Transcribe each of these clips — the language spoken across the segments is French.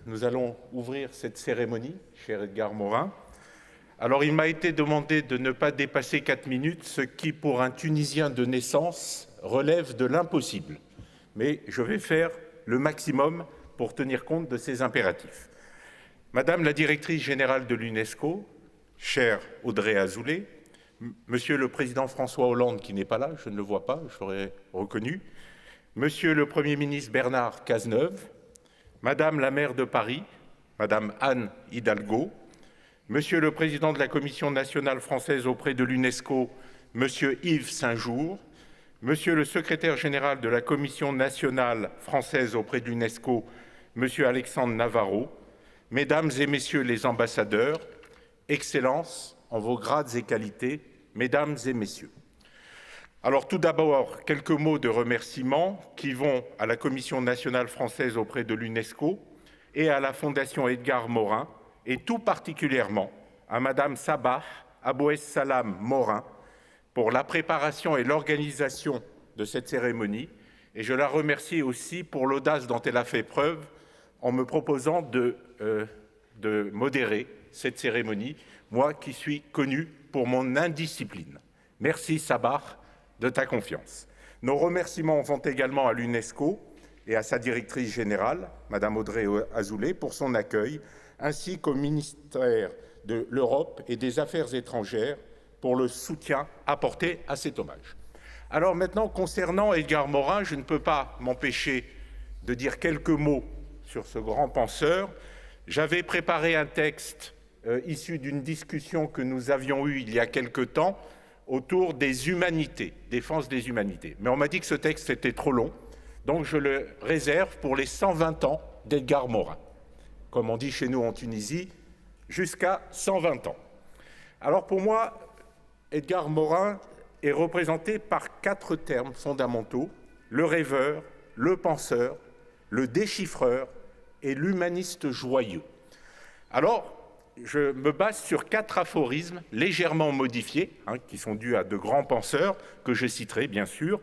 Nous allons ouvrir cette cérémonie, cher Edgar Morin. Alors, il m'a été demandé de ne pas dépasser 4 minutes, ce qui, pour un Tunisien de naissance, relève de l'impossible. Mais je vais faire le maximum pour tenir compte de ces impératifs. Madame la directrice générale de l'UNESCO, chère Audrey Azoulay, Monsieur le Président François Hollande, qui n'est pas là, je ne le vois pas, je l'aurais reconnu, Monsieur le Premier ministre Bernard Cazeneuve, Madame la maire de Paris, Madame Anne Hidalgo, Monsieur le Président de la Commission nationale française auprès de l'UNESCO, Monsieur Yves Saint-Jour, Monsieur le secrétaire général de la Commission nationale française auprès de l'UNESCO, Monsieur Alexandre Navarro, Mesdames et Messieurs les ambassadeurs, Excellences, en vos grades et qualités, Mesdames et Messieurs. Alors tout d'abord, quelques mots de remerciement qui vont à la Commission nationale française auprès de l'UNESCO et à la Fondation Edgar Morin, et tout particulièrement à Madame Sabah Aboues Salam Morin pour la préparation et l'organisation de cette cérémonie. Et je la remercie aussi pour l'audace dont elle a fait preuve en me proposant de modérer cette cérémonie, moi qui suis connu pour mon indiscipline. Merci Sabah de ta confiance. Nos remerciements vont également à l'UNESCO et à sa directrice générale, Madame Audrey Azoulay, pour son accueil, ainsi qu'au ministère de l'Europe et des Affaires étrangères pour le soutien apporté à cet hommage. Alors maintenant, concernant Edgar Morin, je ne peux pas m'empêcher de dire quelques mots sur ce grand penseur. J'avais préparé un texte issu d'une discussion que nous avions eue il y a quelque temps autour des humanités, défense des humanités. Mais on m'a dit que ce texte était trop long, donc je le réserve pour les 120 ans d'Edgar Morin. Comme on dit chez nous en Tunisie, jusqu'à 120 ans. Alors pour moi, Edgar Morin est représenté par 4 termes fondamentaux: le rêveur, le penseur, le déchiffreur et l'humaniste joyeux. Alors, je me base sur 4 aphorismes légèrement modifiés, qui sont dus à de grands penseurs, que je citerai bien sûr,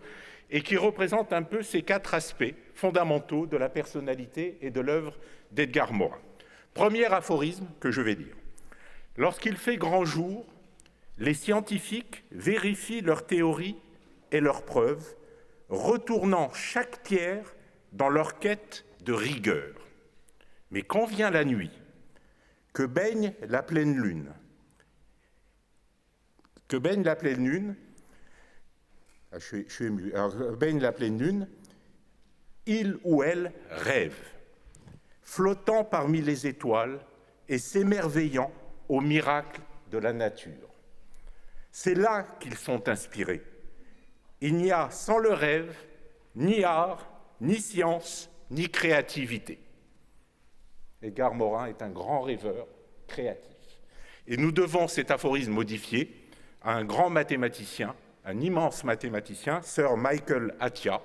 et qui représentent un peu ces 4 aspects fondamentaux de la personnalité et de l'œuvre d'Edgar Morin. Premier aphorisme que je vais dire. Lorsqu'il fait grand jour, les scientifiques vérifient leurs théories et leurs preuves, retournant chaque pierre dans leur quête de rigueur. Mais quand vient la nuit, que baigne la pleine lune, il ou elle rêve, flottant parmi les étoiles et s'émerveillant au miracle de la nature. C'est là qu'ils sont inspirés. Il n'y a sans le rêve ni art, ni science, ni créativité. Edgar Morin est un grand rêveur créatif. Et nous devons cet aphorisme modifié à un grand mathématicien, un immense mathématicien, Sir Michael Atiyah,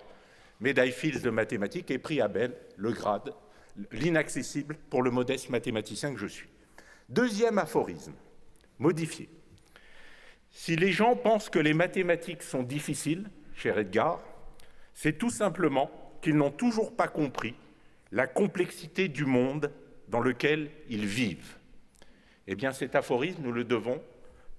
médaille Fields de mathématiques et prix Abel, le grade, l'inaccessible pour le modeste mathématicien que je suis. Deuxième aphorisme, modifié. Si les gens pensent que les mathématiques sont difficiles, cher Edgar, c'est tout simplement qu'ils n'ont toujours pas compris la complexité du monde dans lequel ils vivent. Eh bien, cet aphorisme, nous le devons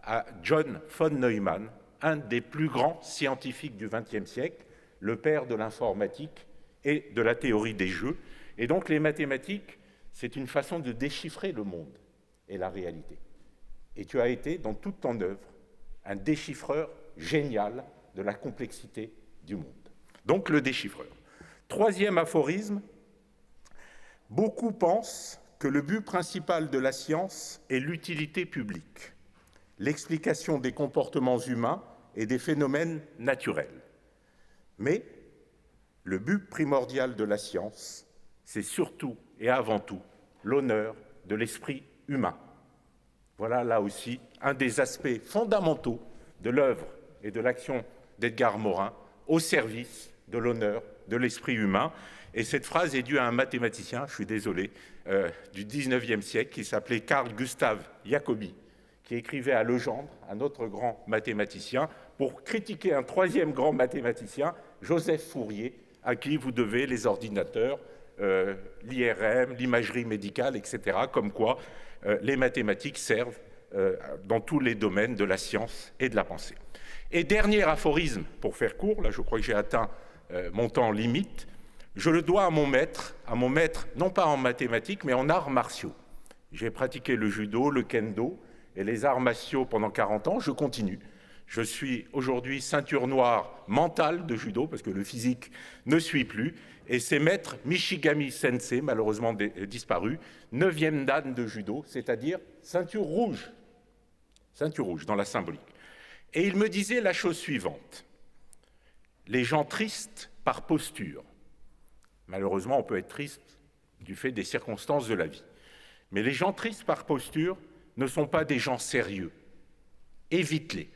à John von Neumann, un des plus grands scientifiques du XXe siècle, le père de l'informatique et de la théorie des jeux. Et donc, les mathématiques, c'est une façon de déchiffrer le monde et la réalité. Et tu as été, dans toute ton œuvre, un déchiffreur génial de la complexité du monde. Donc, le déchiffreur. Troisième aphorisme, beaucoup pensent que le but principal de la science est l'utilité publique, l'explication des comportements humains et des phénomènes naturels. Mais le but primordial de la science, c'est surtout et avant tout l'honneur de l'esprit humain. Voilà là aussi un des aspects fondamentaux de l'œuvre et de l'action d'Edgar Morin au service de l'honneur de l'esprit humain. Et cette phrase est due à un mathématicien, je suis désolé, du XIXe siècle, qui s'appelait Carl Gustav Jacobi, qui écrivait à Legendre, un autre grand mathématicien, pour critiquer un troisième grand mathématicien, Joseph Fourier, à qui vous devez les ordinateurs, l'IRM, l'imagerie médicale, etc., comme quoi les mathématiques servent dans tous les domaines de la science et de la pensée. Et dernier aphorisme, pour faire court, là je crois que j'ai atteint mon temps limite, je le dois à mon maître, non pas en mathématiques, mais en arts martiaux. J'ai pratiqué le judo, le kendo et les arts martiaux pendant 40 ans, je continue. Je suis aujourd'hui ceinture noire mentale de judo, parce que le physique ne suit plus, et c'est maître Michigami Sensei, malheureusement disparu, 9e dan de judo, c'est-à-dire ceinture rouge dans la symbolique. Et il me disait la chose suivante, les gens tristes par posture, malheureusement on peut être triste du fait des circonstances de la vie, mais les gens tristes par posture ne sont pas des gens sérieux, évite-les.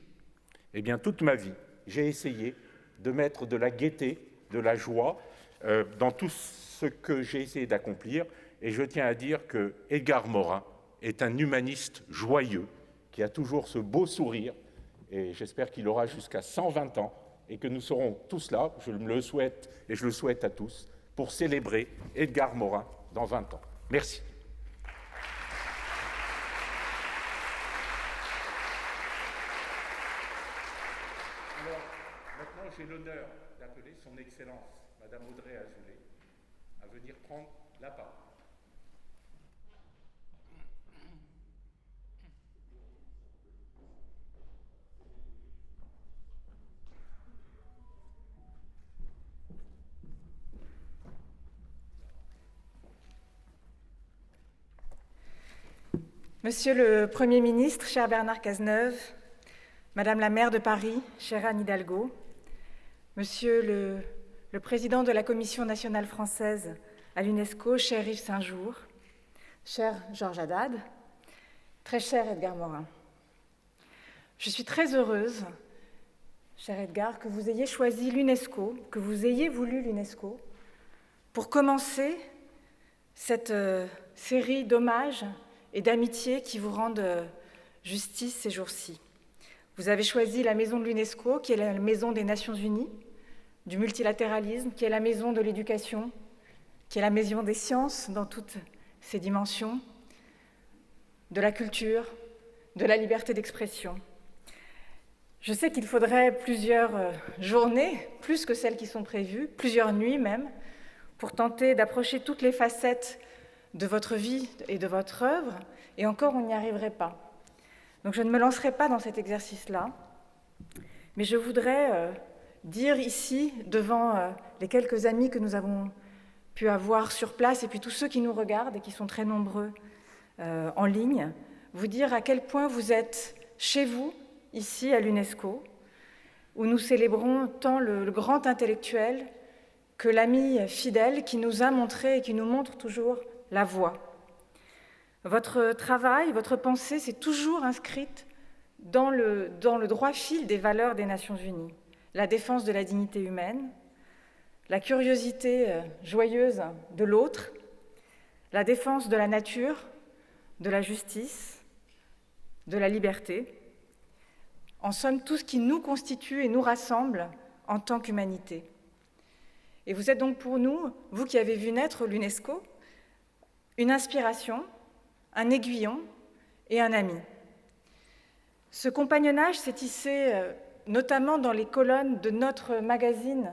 Eh bien, toute ma vie, j'ai essayé de mettre de la gaieté, de la joie dans tout ce que j'ai essayé d'accomplir. Et je tiens à dire que Edgar Morin est un humaniste joyeux qui a toujours ce beau sourire. Et j'espère qu'il aura jusqu'à 120 ans et que nous serons tous là, je me le souhaite et je le souhaite à tous, pour célébrer Edgar Morin dans 20 ans. Merci. J'ai l'honneur d'appeler son Excellence, Madame Audrey Azoulay, à venir prendre la parole. Monsieur le Premier ministre, cher Bernard Cazeneuve, Madame la maire de Paris, chère Anne Hidalgo, Monsieur le président de la Commission nationale française à l'UNESCO, cher Yves Saint-Jour, cher Georges Haddad, très cher Edgar Morin. Je suis très heureuse, cher Edgar, que vous ayez choisi l'UNESCO, que vous ayez voulu l'UNESCO, pour commencer cette série d'hommages et d'amitiés qui vous rendent justice ces jours-ci. Vous avez choisi la maison de l'UNESCO, qui est la maison des Nations Unies, du multilatéralisme, qui est la maison de l'éducation, qui est la maison des sciences dans toutes ses dimensions, de la culture, de la liberté d'expression. Je sais qu'il faudrait plusieurs journées, plus que celles qui sont prévues, plusieurs nuits même, pour tenter d'approcher toutes les facettes de votre vie et de votre œuvre, et encore on n'y arriverait pas. Donc je ne me lancerai pas dans cet exercice-là, mais je voudrais dire ici, devant les quelques amis que nous avons pu avoir sur place, et puis tous ceux qui nous regardent et qui sont très nombreux en ligne, vous dire à quel point vous êtes chez vous, ici à l'UNESCO, où nous célébrons tant le grand intellectuel que l'ami fidèle qui nous a montré et qui nous montre toujours la voie. Votre travail, votre pensée s'est toujours inscrite dans le droit fil des valeurs des Nations Unies. La défense de la dignité humaine, la curiosité joyeuse de l'autre, la défense de la nature, de la justice, de la liberté, en somme tout ce qui nous constitue et nous rassemble en tant qu'humanité. Et vous êtes donc pour nous, vous qui avez vu naître l'UNESCO, une inspiration, un aiguillon et un ami. Ce compagnonnage s'est tissé notamment dans les colonnes de notre magazine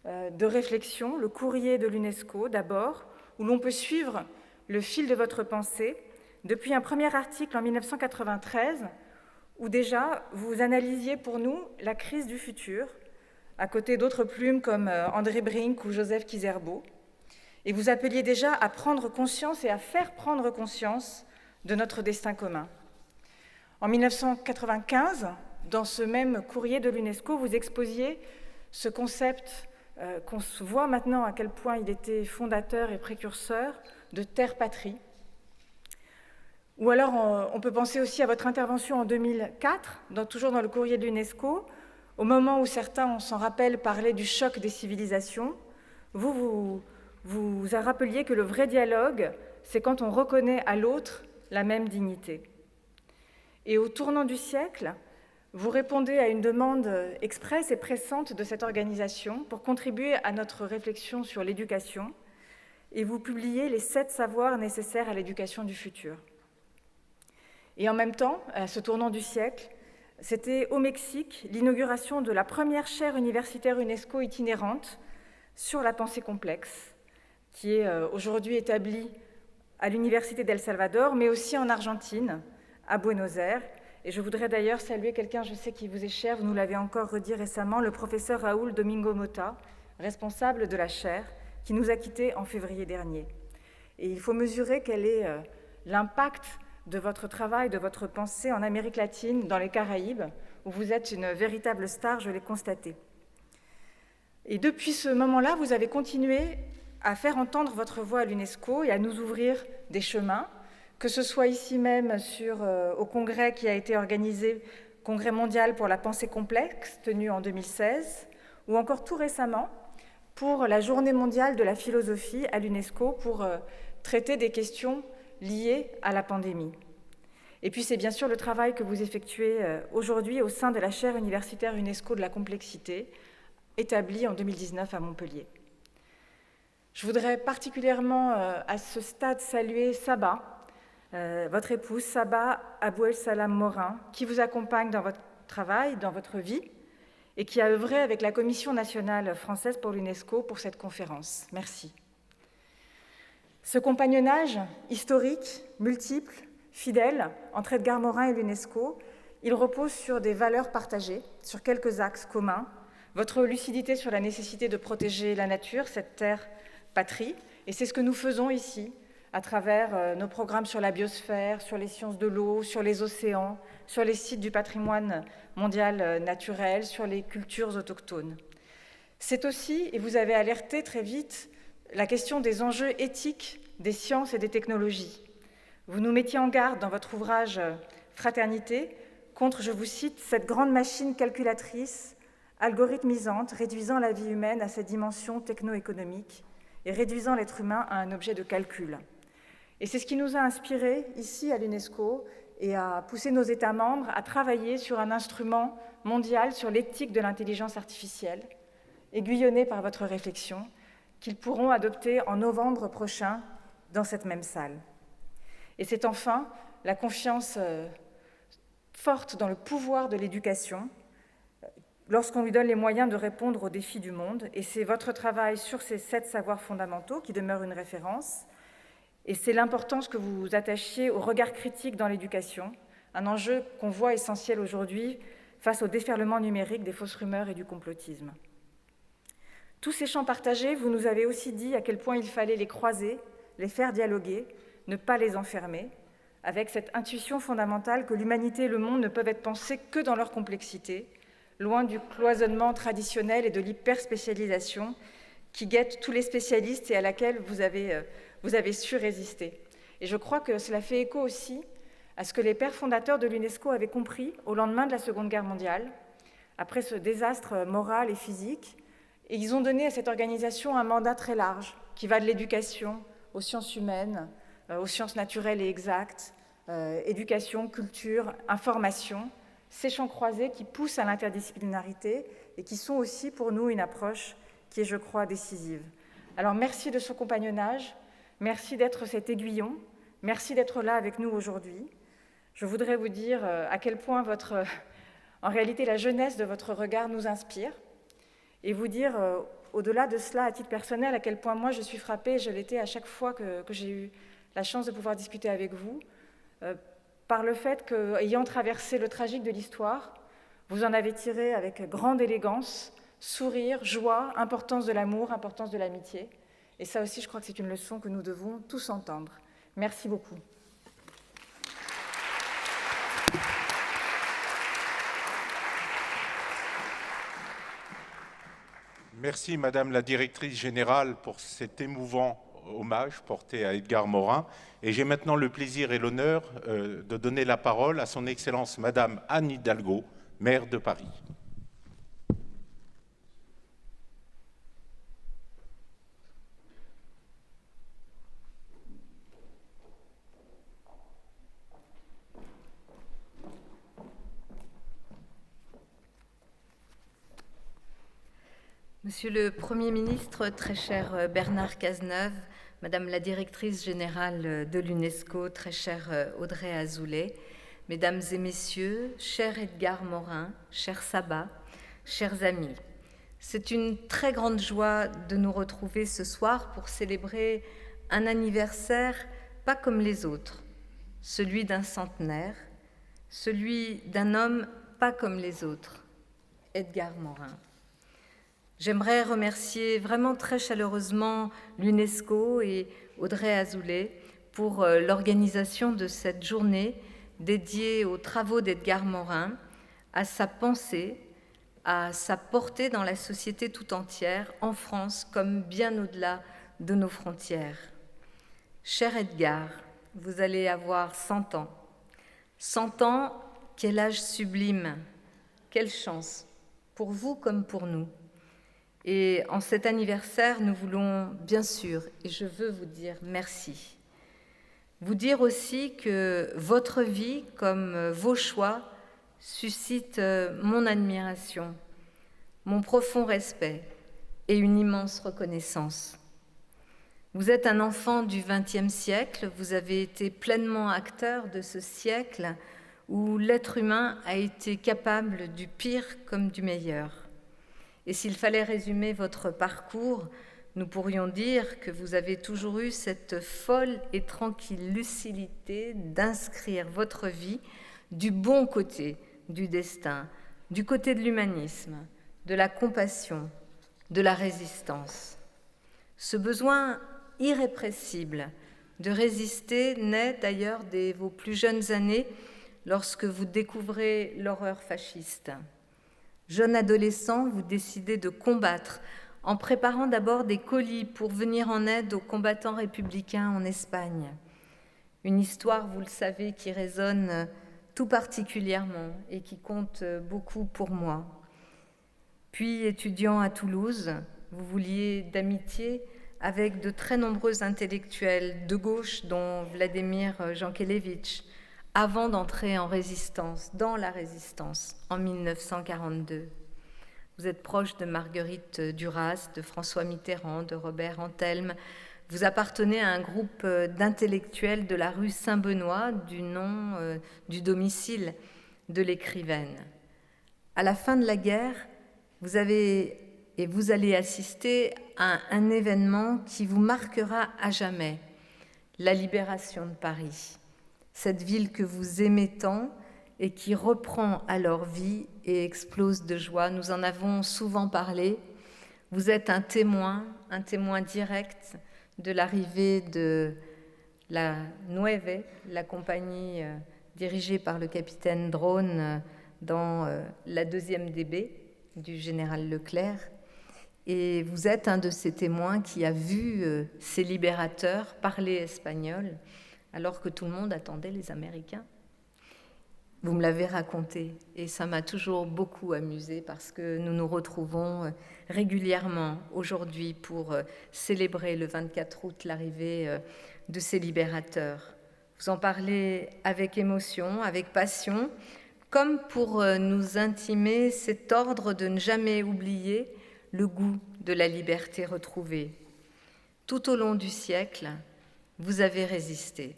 de réflexion, le Courrier de l'UNESCO d'abord, où l'on peut suivre le fil de votre pensée depuis un premier article en 1993, où déjà vous analysiez pour nous la crise du futur, à côté d'autres plumes comme André Brink ou Joseph Kizerbo, et vous appeliez déjà à prendre conscience et à faire prendre conscience de notre destin commun. En 1995, dans ce même courrier de l'UNESCO, vous exposiez ce concept qu'on voit maintenant à quel point il était fondateur et précurseur de terre-patrie. Ou alors, on peut penser aussi à votre intervention en 2004, toujours dans le courrier de l'UNESCO, au moment où certains, on s'en rappelle, parlaient du choc des civilisations. Vous rappeliez que le vrai dialogue, c'est quand on reconnaît à l'autre la même dignité. Et au tournant du siècle, vous répondez à une demande expresse et pressante de cette organisation pour contribuer à notre réflexion sur l'éducation et vous publiez les 7 savoirs nécessaires à l'éducation du futur. Et en même temps, à ce tournant du siècle, c'était au Mexique l'inauguration de la première chaire universitaire UNESCO itinérante sur la pensée complexe, qui est aujourd'hui établie à l'Université d'El Salvador, mais aussi en Argentine, à Buenos Aires. Et je voudrais d'ailleurs saluer quelqu'un, je sais qui vous est cher, vous nous l'avez encore redit récemment, le professeur Raúl Domingo Mota, responsable de la chaire, qui nous a quittés en février dernier. Et il faut mesurer quel est l'impact de votre travail, de votre pensée en Amérique latine, dans les Caraïbes, où vous êtes une véritable star, je l'ai constaté. Et depuis ce moment-là, vous avez continué à faire entendre votre voix à l'UNESCO et à nous ouvrir des chemins, que ce soit ici même au congrès qui a été organisé, Congrès mondial pour la pensée complexe, tenu en 2016, ou encore tout récemment, pour la Journée mondiale de la philosophie à l'UNESCO, pour traiter des questions liées à la pandémie. Et puis c'est bien sûr le travail que vous effectuez aujourd'hui au sein de la chaire universitaire UNESCO de la complexité, établie en 2019 à Montpellier. Je voudrais particulièrement à ce stade saluer Saba, votre épouse Saba Abouel Salam Morin, qui vous accompagne dans votre travail, dans votre vie, et qui a œuvré avec la Commission nationale française pour l'UNESCO pour cette conférence. Merci. Ce compagnonnage historique, multiple, fidèle, entre Edgar Morin et l'UNESCO, il repose sur des valeurs partagées, sur quelques axes communs, votre lucidité sur la nécessité de protéger la nature, cette terre patrie, et c'est ce que nous faisons ici, à travers nos programmes sur la biosphère, sur les sciences de l'eau, sur les océans, sur les sites du patrimoine mondial naturel, sur les cultures autochtones. C'est aussi, et vous avez alerté très vite, la question des enjeux éthiques des sciences et des technologies. Vous nous mettiez en garde dans votre ouvrage Fraternité contre, je vous cite, cette grande machine calculatrice, algorithmisante, réduisant la vie humaine à sa dimension techno-économique et réduisant l'être humain à un objet de calcul. Et c'est ce qui nous a inspirés ici à l'UNESCO et a poussé nos États membres à travailler sur un instrument mondial sur l'éthique de l'intelligence artificielle, aiguillonné par votre réflexion, qu'ils pourront adopter en novembre prochain dans cette même salle. Et c'est enfin la confiance forte dans le pouvoir de l'éducation lorsqu'on lui donne les moyens de répondre aux défis du monde. Et c'est votre travail sur ces 7 savoirs fondamentaux qui demeure une référence. Et c'est l'importance que vous attachiez au regard critique dans l'éducation, un enjeu qu'on voit essentiel aujourd'hui face au déferlement numérique des fausses rumeurs et du complotisme. Tous ces champs partagés, vous nous avez aussi dit à quel point il fallait les croiser, les faire dialoguer, ne pas les enfermer, avec cette intuition fondamentale que l'humanité et le monde ne peuvent être pensés que dans leur complexité, loin du cloisonnement traditionnel et de l'hyperspécialisation qui guette tous les spécialistes et à laquelle vous avez su résister. Et je crois que cela fait écho aussi à ce que les pères fondateurs de l'UNESCO avaient compris au lendemain de la Seconde Guerre mondiale, après ce désastre moral et physique, et ils ont donné à cette organisation un mandat très large, qui va de l'éducation aux sciences humaines, aux sciences naturelles et exactes, éducation, culture, information, ces champs croisés qui poussent à l'interdisciplinarité et qui sont aussi pour nous une approche qui est, je crois, décisive. Alors merci de ce compagnonnage, merci d'être cet aiguillon, merci d'être là avec nous aujourd'hui. Je voudrais vous dire à quel point en réalité la jeunesse de votre regard nous inspire, et vous dire, au-delà de cela, à titre personnel, à quel point moi je suis frappée, je l'étais à chaque fois que j'ai eu la chance de pouvoir discuter avec vous, par le fait qu'ayant traversé le tragique de l'histoire, vous en avez tiré avec grande élégance, sourire, joie, importance de l'amour, importance de l'amitié. Et ça aussi, je crois que c'est une leçon que nous devons tous entendre. Merci beaucoup. Merci, Madame la Directrice Générale, pour cet émouvant hommage porté à Edgar Morin. Et j'ai maintenant le plaisir et l'honneur de donner la parole à son Excellence Madame Anne Hidalgo, maire de Paris. Monsieur le Premier ministre, très cher Bernard Cazeneuve, Madame la directrice générale de l'UNESCO, très chère Audrey Azoulay, Mesdames et Messieurs, cher Edgar Morin, cher Sabah, chers amis, c'est une très grande joie de nous retrouver ce soir pour célébrer un anniversaire pas comme les autres, celui d'un centenaire, celui d'un homme pas comme les autres, Edgar Morin. J'aimerais remercier vraiment très chaleureusement l'UNESCO et Audrey Azoulay pour l'organisation de cette journée dédiée aux travaux d'Edgar Morin, à sa pensée, à sa portée dans la société tout entière, en France comme bien au-delà de nos frontières. Cher Edgar, vous allez avoir 100 ans. 100 ans, quel âge sublime, quelle chance, pour vous comme pour nous. Et en cet anniversaire, nous voulons bien sûr, et je veux vous dire merci. Vous dire aussi que votre vie, comme vos choix, suscite mon admiration, mon profond respect et une immense reconnaissance. Vous êtes un enfant du XXe siècle, vous avez été pleinement acteur de ce siècle où l'être humain a été capable du pire comme du meilleur. Et s'il fallait résumer votre parcours, nous pourrions dire que vous avez toujours eu cette folle et tranquille lucidité d'inscrire votre vie du bon côté du destin, du côté de l'humanisme, de la compassion, de la résistance. Ce besoin irrépressible de résister naît d'ailleurs dès vos plus jeunes années lorsque vous découvrez l'horreur fasciste. Jeune adolescent, vous décidez de combattre en préparant d'abord des colis pour venir en aide aux combattants républicains en Espagne. Une histoire, vous le savez, qui résonne tout particulièrement et qui compte beaucoup pour moi. Puis, étudiant à Toulouse, vous vous liez d'amitié avec de très nombreux intellectuels de gauche, dont Vladimir Jankélévitch, avant d'entrer en résistance, dans la résistance, en 1942. Vous êtes proche de Marguerite Duras, de François Mitterrand, de Robert Antelme. Vous appartenez à un groupe d'intellectuels de la rue Saint-Benoît, du nom du domicile de l'écrivaine. À la fin de la guerre, vous allez assister à un événement qui vous marquera à jamais, la libération de Paris. Cette ville que vous aimez tant et qui reprend alors vie et explose de joie. Nous en avons souvent parlé. Vous êtes un témoin direct de l'arrivée de la Nueve, la compagnie dirigée par le capitaine Drone dans la 2e DB du général Leclerc. Et vous êtes un de ces témoins qui a vu ces libérateurs parler espagnol alors que tout le monde attendait les Américains. Vous me l'avez raconté et ça m'a toujours beaucoup amusée parce que nous nous retrouvons régulièrement aujourd'hui pour célébrer le 24 août l'arrivée de ces libérateurs. Vous en parlez avec émotion, avec passion, comme pour nous intimer cet ordre de ne jamais oublier le goût de la liberté retrouvée. Tout au long du siècle, vous avez résisté.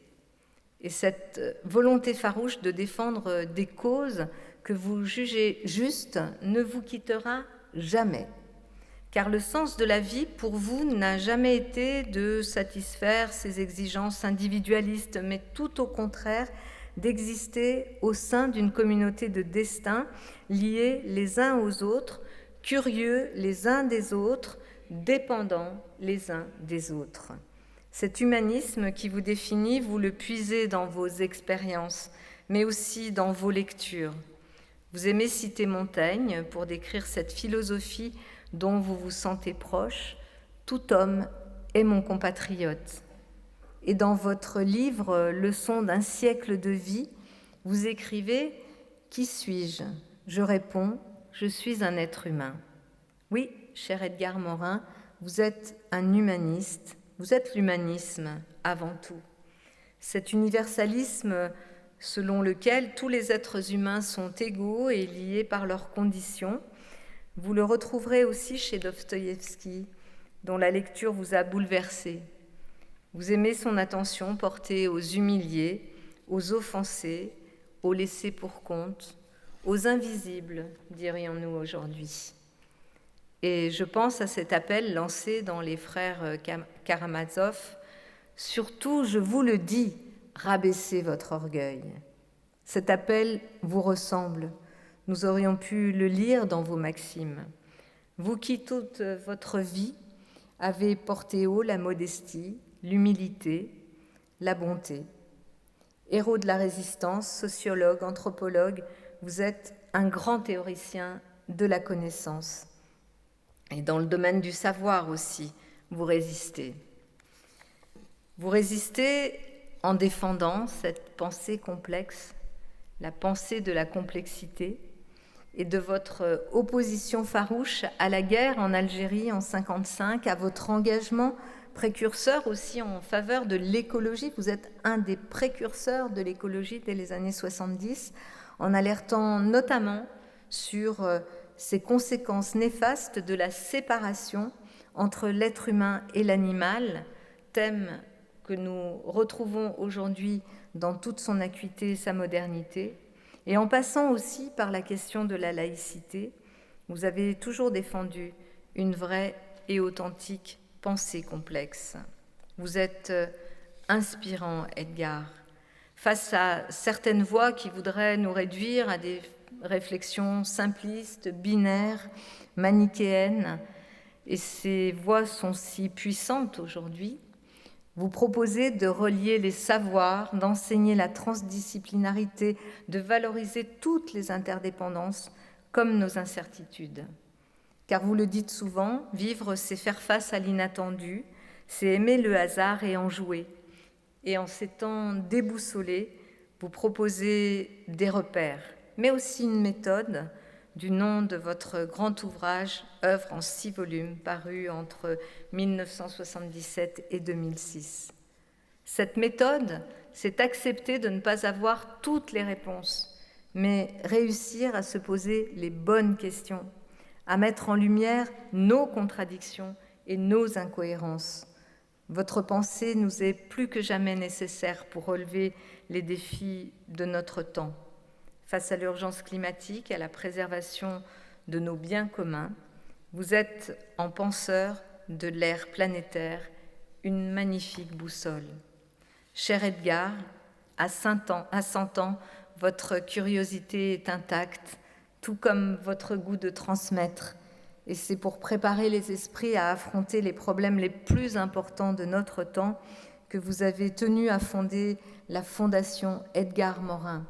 Et cette volonté farouche de défendre des causes que vous jugez justes ne vous quittera jamais. Car le sens de la vie, pour vous, n'a jamais été de satisfaire ces exigences individualistes, mais tout au contraire, d'exister au sein d'une communauté de destin, liés les uns aux autres, curieux les uns des autres, dépendants les uns des autres. Cet humanisme qui vous définit, vous le puisez dans vos expériences, mais aussi dans vos lectures. Vous aimez citer Montaigne pour décrire cette philosophie dont vous vous sentez proche. Tout homme est mon compatriote. Et dans votre livre « Leçon d'un siècle de vie », vous écrivez « Qui suis-je » Je réponds « Je suis un être humain ». Oui, cher Edgar Morin, vous êtes un humaniste. Vous êtes l'humanisme avant tout. Cet universalisme selon lequel tous les êtres humains sont égaux et liés par leurs conditions, vous le retrouverez aussi chez Dostoïevski, dont la lecture vous a bouleversé. Vous aimez son attention portée aux humiliés, aux offensés, aux laissés pour compte, aux invisibles, dirions-nous aujourd'hui. Et je pense à cet appel lancé dans les frères Karamazov, « Surtout, je vous le dis, rabaissez votre orgueil ». Cet appel vous ressemble. Nous aurions pu le lire dans vos maximes. Vous qui toute votre vie avez porté haut la modestie, l'humilité, la bonté. Héros de la résistance, sociologue, anthropologue, vous êtes un grand théoricien de la connaissance. Et dans le domaine du savoir aussi, vous résistez. Vous résistez en défendant cette pensée complexe, la pensée de la complexité, et de votre opposition farouche à la guerre en Algérie en 1955, à votre engagement précurseur aussi en faveur de l'écologie. Vous êtes un des précurseurs de l'écologie dès les années 70, en alertant notamment sur ces conséquences néfastes de la séparation entre l'être humain et l'animal, thème que nous retrouvons aujourd'hui dans toute son acuité et sa modernité. Et en passant aussi par la question de la laïcité, vous avez toujours défendu une vraie et authentique pensée complexe. Vous êtes inspirant, Edgar. Face à certaines voix qui voudraient nous réduire à des réflexions simplistes, binaires, manichéennes, et ces voix sont si puissantes aujourd'hui, vous proposez de relier les savoirs, d'enseigner la transdisciplinarité, de valoriser toutes les interdépendances comme nos incertitudes. Car vous le dites souvent, vivre, c'est faire face à l'inattendu, c'est aimer le hasard et en jouer. Et en ces temps déboussolés, vous proposez des repères, mais aussi une méthode, du nom de votre grand ouvrage, œuvre en 6 volumes, paru entre 1977 et 2006. Cette méthode, c'est accepter de ne pas avoir toutes les réponses, mais réussir à se poser les bonnes questions, à mettre en lumière nos contradictions et nos incohérences. Votre pensée nous est plus que jamais nécessaire pour relever les défis de notre temps. Face à l'urgence climatique, à la préservation de nos biens communs, vous êtes, en penseur de l'ère planétaire, une magnifique boussole. Cher Edgar, à 100 ans, votre curiosité est intacte, tout comme votre goût de transmettre. Et c'est pour préparer les esprits à affronter les problèmes les plus importants de notre temps que vous avez tenu à fonder la Fondation Edgar Morin.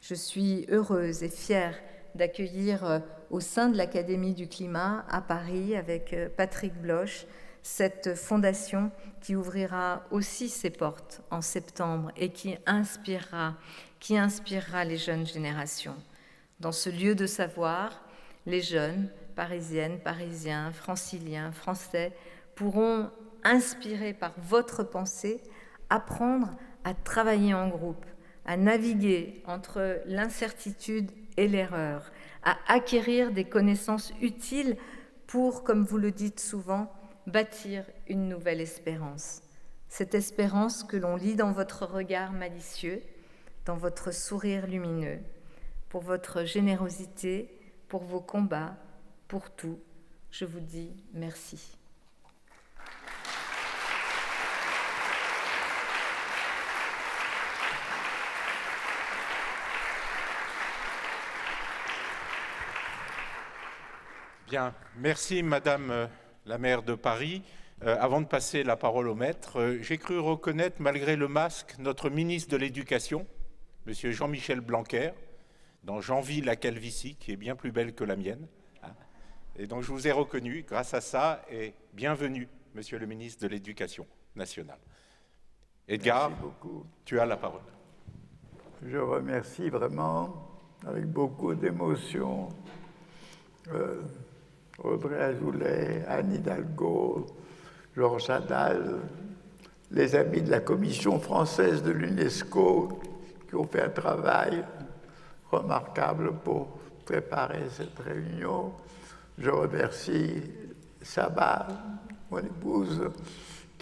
Je suis heureuse et fière d'accueillir au sein de l'Académie du climat à Paris avec Patrick Bloch cette fondation qui ouvrira aussi ses portes en septembre et qui inspirera les jeunes générations. Dans ce lieu de savoir, les jeunes, parisiennes, parisiens, franciliens, français, pourront, inspirés par votre pensée, apprendre à travailler en groupe, à naviguer entre l'incertitude et l'erreur, à acquérir des connaissances utiles pour, comme vous le dites souvent, bâtir une nouvelle espérance. Cette espérance que l'on lit dans votre regard malicieux, dans votre sourire lumineux, pour votre générosité, pour vos combats, pour tout, je vous dis merci. Bien, merci Madame la maire de Paris. Avant de passer la parole au maître, j'ai cru reconnaître, malgré le masque, notre ministre de l'Éducation, Monsieur Jean-Michel Blanquer, dans J'envie la calvitie, qui est bien plus belle que la mienne. Et donc je vous ai reconnu grâce à ça, et bienvenue, Monsieur le ministre de l'Éducation nationale. Edgar, tu as la parole. Je remercie vraiment, avec beaucoup d'émotion, Audrey Azoulay, Anne Hidalgo, Georges Adal, les amis de la Commission française de l'UNESCO qui ont fait un travail remarquable pour préparer cette réunion. Je remercie Saba, mon épouse,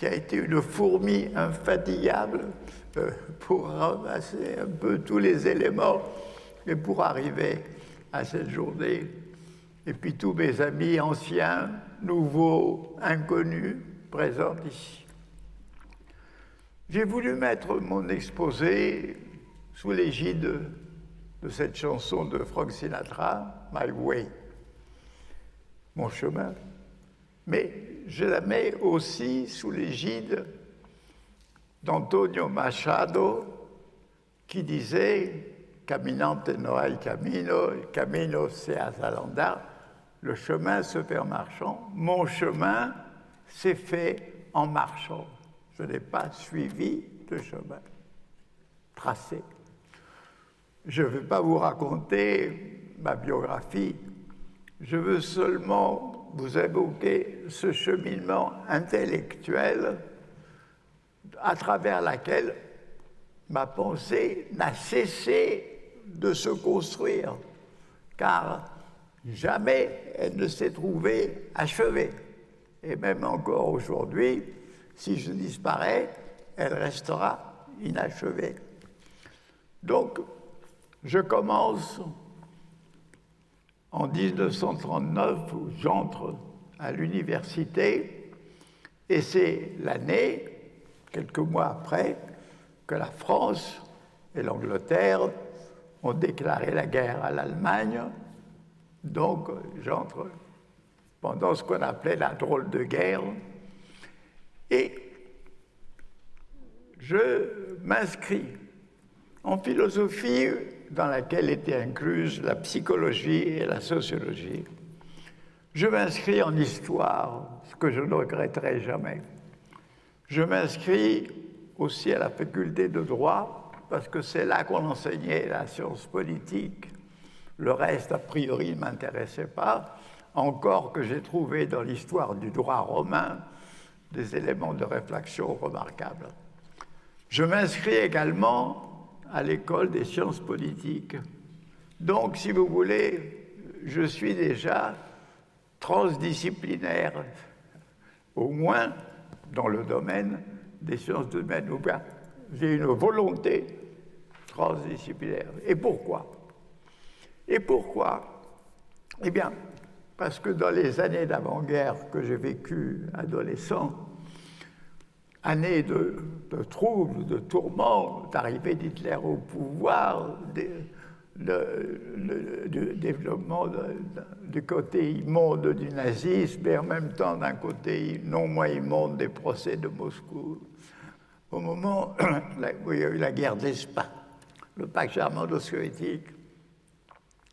qui a été une fourmi infatigable pour ramasser un peu tous les éléments et pour arriver à cette journée. Et puis tous mes amis anciens, nouveaux, inconnus, présents ici. J'ai voulu mettre mon exposé sous l'égide de cette chanson de Frank Sinatra, My Way, mon chemin. Mais je la mets aussi sous l'égide d'Antonio Machado, qui disait « Caminante no hay camino, el camino se hace al andar ». Le chemin se fait en marchant. Mon chemin s'est fait en marchant. Je n'ai pas suivi de chemin tracé. Je ne vais pas vous raconter ma biographie. Je veux seulement vous évoquer ce cheminement intellectuel à travers laquelle ma pensée n'a cessé de se construire, car jamais elle ne s'est trouvée achevée. Et même encore aujourd'hui, si je disparais, elle restera inachevée. Donc, je commence en 1939, où j'entre à l'université, et c'est l'année, quelques mois après, que la France et l'Angleterre ont déclaré la guerre à l'Allemagne. Donc, j'entre pendant ce qu'on appelait la drôle de guerre, et je m'inscris en philosophie dans laquelle étaient incluses la psychologie et la sociologie. Je m'inscris en histoire, ce que je ne regretterai jamais. Je m'inscris aussi à la faculté de droit, parce que c'est là qu'on enseignait la science politique. Le reste, a priori, ne m'intéressait pas, encore que j'ai trouvé dans l'histoire du droit romain des éléments de réflexion remarquables. Je m'inscris également à l'école des sciences politiques. Donc, si vous voulez, je suis déjà transdisciplinaire, au moins dans le domaine des sciences humaines. Ou bien, j'ai une volonté transdisciplinaire. Et pourquoi ? Et pourquoi ? Eh bien, parce que dans les années d'avant-guerre que j'ai vécues adolescent, années de troubles, de tourments, d'arrivée d'Hitler au pouvoir, le développement du côté immonde du nazisme, et en même temps d'un côté non moins immonde des procès de Moscou. Au moment où il y a eu la guerre d'Espagne, le pacte germano-soviétique,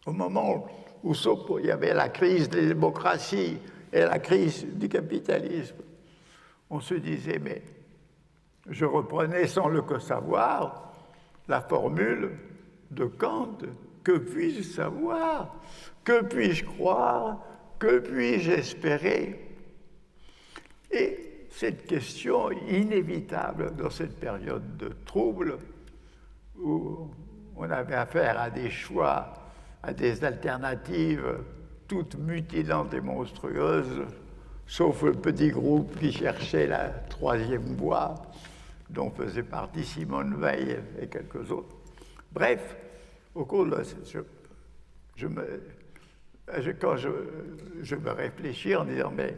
au moment où il y avait la crise des démocraties et la crise du capitalisme, on se disait, mais je reprenais sans le savoir la formule de Kant, que puis-je savoir, que puis-je croire, que puis-je espérer? Et cette question inévitable dans cette période de trouble, où on avait affaire à des choix, à des alternatives toutes mutilantes et monstrueuses, sauf le petit groupe qui cherchait la troisième voie, dont faisait partie Simone Veil et quelques autres. Bref, au cours de quand je me réfléchis en disant, mais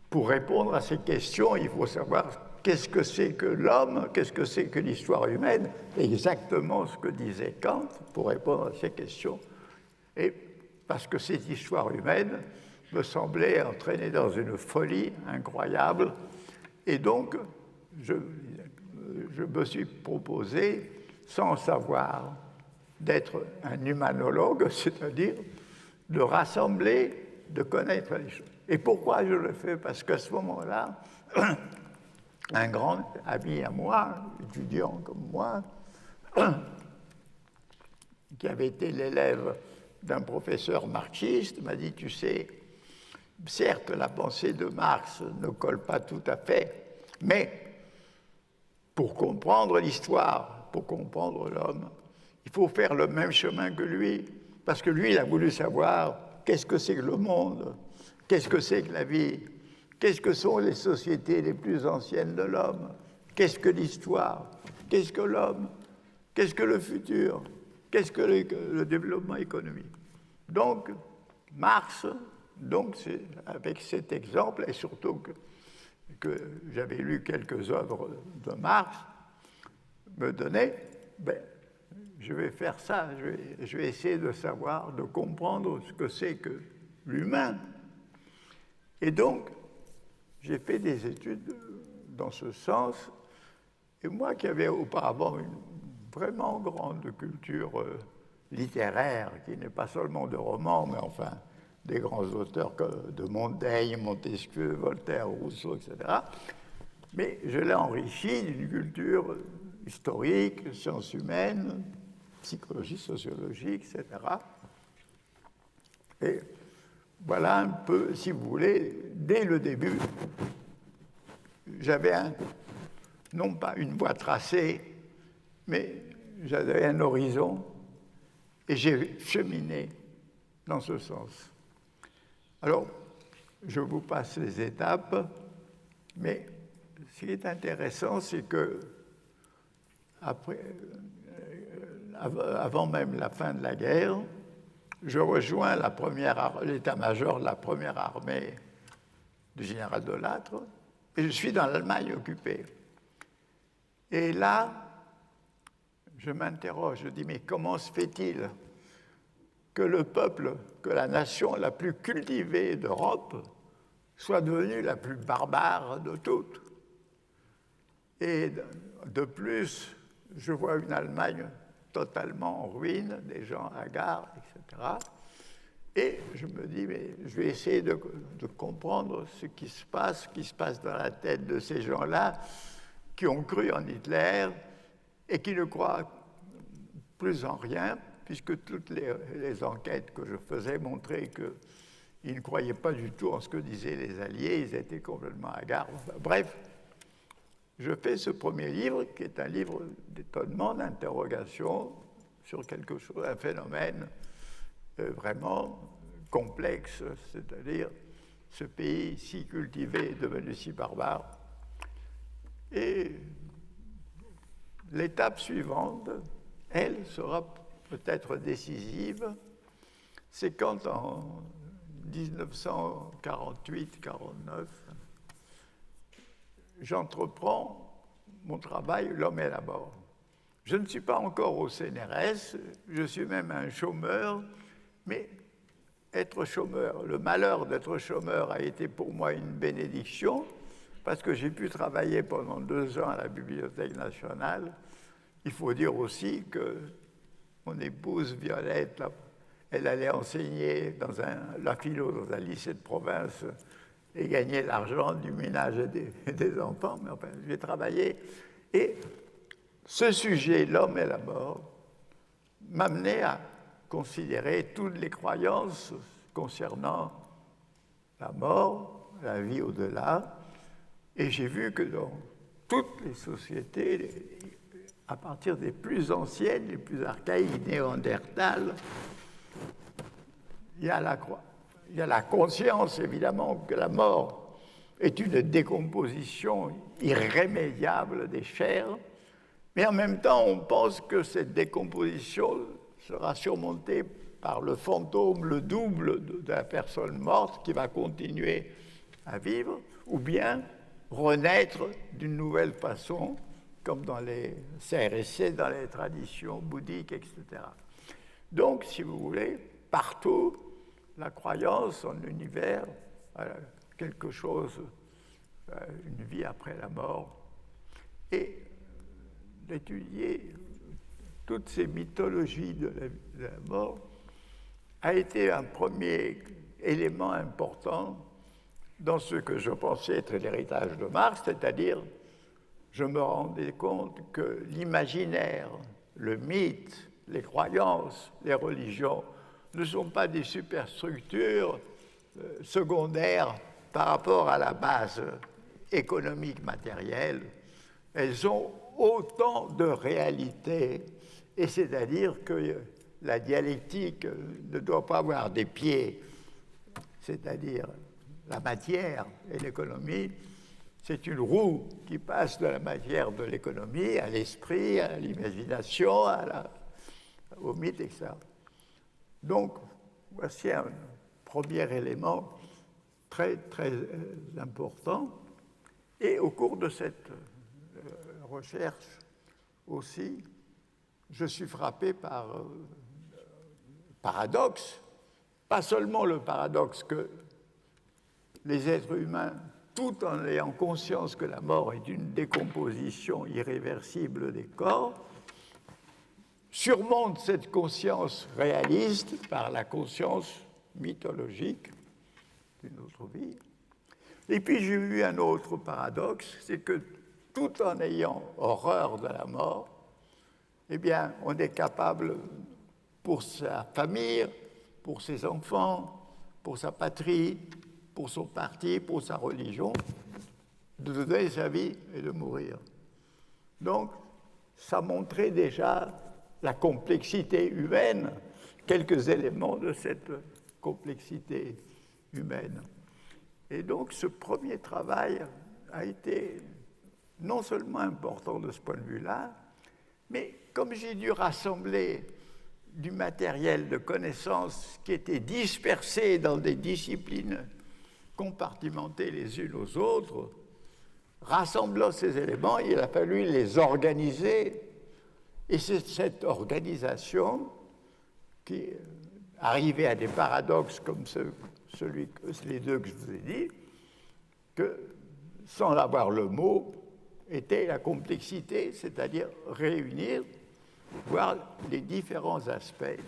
pour répondre à ces questions, il faut savoir qu'est-ce que c'est que l'homme, qu'est-ce que c'est que l'histoire humaine, exactement ce que disait Kant pour répondre à ces questions. Et parce que cette histoire humaine me semblait entraîner dans une folie incroyable. Et donc, je me suis proposé, sans savoir, d'être un humanologue, c'est-à-dire de rassembler, de connaître les choses. Et pourquoi je le fais? Parce qu'à ce moment-là, un grand ami à moi, étudiant comme moi, qui avait été l'élève d'un professeur marxiste, m'a dit, tu sais, certes, la pensée de Marx ne colle pas tout à fait, mais pour comprendre l'histoire, pour comprendre l'homme, il faut faire le même chemin que lui, parce que lui, il a voulu savoir qu'est-ce que c'est que le monde, qu'est-ce que c'est que la vie, Qu'est-ce que sont les sociétés les plus anciennes de l'homme? Qu'est-ce que l'histoire? Qu'est-ce que l'homme? Qu'est-ce que le futur? Qu'est-ce que le développement économique? Donc, Marx, c'est avec cet exemple, et surtout que j'avais lu quelques œuvres de Marx, me donnait, je vais faire ça, je vais essayer de savoir, de comprendre ce que c'est que l'humain. Et donc, j'ai fait des études dans ce sens, et moi qui avais auparavant une vraiment grande culture littéraire, qui n'est pas seulement de romans, mais enfin des grands auteurs de Montaigne, Montesquieu, Voltaire, Rousseau, etc. Mais je l'ai enrichi d'une culture historique, sciences humaines, psychologie, sociologie, etc. Et voilà un peu, si vous voulez, dès le début, j'avais non pas une voie tracée, mais j'avais un horizon et j'ai cheminé dans ce sens. Alors, je vous passe les étapes, mais ce qui est intéressant, c'est que avant même la fin de la guerre, je rejoins l'état-major de la première armée du général de Lattre, et je suis dans l'Allemagne occupée. Et là, je m'interroge, je dis, mais comment se fait-il que le peuple, que la nation la plus cultivée d'Europe soit devenue la plus barbare de toutes? Et de plus, je vois une Allemagne totalement en ruine, des gens hagards, etc. Et je me dis, mais je vais essayer de comprendre ce qui se passe dans la tête de ces gens-là qui ont cru en Hitler et qui ne croient plus en rien, puisque toutes les enquêtes que je faisais montraient qu'ils ne croyaient pas du tout en ce que disaient les Alliés, ils étaient complètement hagards. Enfin, bref, je fais ce premier livre, qui est un livre d'étonnement, d'interrogation sur quelque chose, un phénomène vraiment complexe, c'est-à-dire ce pays si cultivé est devenu si barbare. Et l'étape suivante, elle, sera peut-être décisive, c'est quand en 1948-49, j'entreprends mon travail « L'homme et la mort ». Je ne suis pas encore au CNRS, je suis même un chômeur, mais être chômeur, le malheur d'être chômeur a été pour moi une bénédiction, parce que j'ai pu travailler pendant 2 ans à la Bibliothèque nationale. Il faut dire aussi que mon épouse Violette, là, elle allait enseigner la philo dans un lycée de province et gagner l'argent du ménage et des enfants. Mais enfin, j'ai travaillé. Et ce sujet, l'homme et la mort, m'amenait à considérer toutes les croyances concernant la mort, la vie au-delà. Et j'ai vu que dans toutes les sociétés, à partir des plus anciennes, les plus archaïques, néandertales, il y a la conscience, évidemment, que la mort est une décomposition irrémédiable des chairs, mais en même temps, on pense que cette décomposition sera surmontée par le fantôme, le double de la personne morte qui va continuer à vivre, ou bien renaître d'une nouvelle façon, comme dans les CRSC, dans les traditions bouddhiques, etc. Donc, si vous voulez, partout, la croyance en l'univers, quelque chose, une vie après la mort, et d'étudier toutes ces mythologies de la mort a été un premier élément important dans ce que je pensais être l'héritage de Marx, c'est-à-dire je me rendais compte que l'imaginaire, le mythe, les croyances, les religions ne sont pas des superstructures secondaires par rapport à la base économique matérielle. Elles ont autant de réalité, et c'est-à-dire que la dialectique ne doit pas avoir des pieds, c'est-à-dire la matière et l'économie, c'est une roue qui passe de la matière de l'économie à l'esprit, à l'imagination, au mythe, etc. Donc, voici un premier élément très, très important. Et au cours de cette recherche aussi, je suis frappé par paradoxe, pas seulement le paradoxe que les êtres humains, tout en ayant conscience que la mort est une décomposition irréversible des corps, surmontent cette conscience réaliste par la conscience mythologique d'une autre vie. Et puis j'ai eu un autre paradoxe, c'est que tout en ayant horreur de la mort, eh bien, on est capable, pour sa famille, pour ses enfants, pour sa patrie, pour son parti, pour sa religion, de donner sa vie et de mourir. Donc, ça montrait déjà la complexité humaine, quelques éléments de cette complexité humaine. Et donc, ce premier travail a été non seulement important de ce point de vue-là, mais comme j'ai dû rassembler du matériel de connaissances qui était dispersé dans des disciplines compartimentées les unes aux autres, rassemblant ces éléments, il a fallu les organiser. Et c'est cette organisation qui arrivait à des paradoxes comme les deux que je vous ai dit, que, sans avoir le mot, était la complexité, c'est-à-dire réunir, voir les différents aspects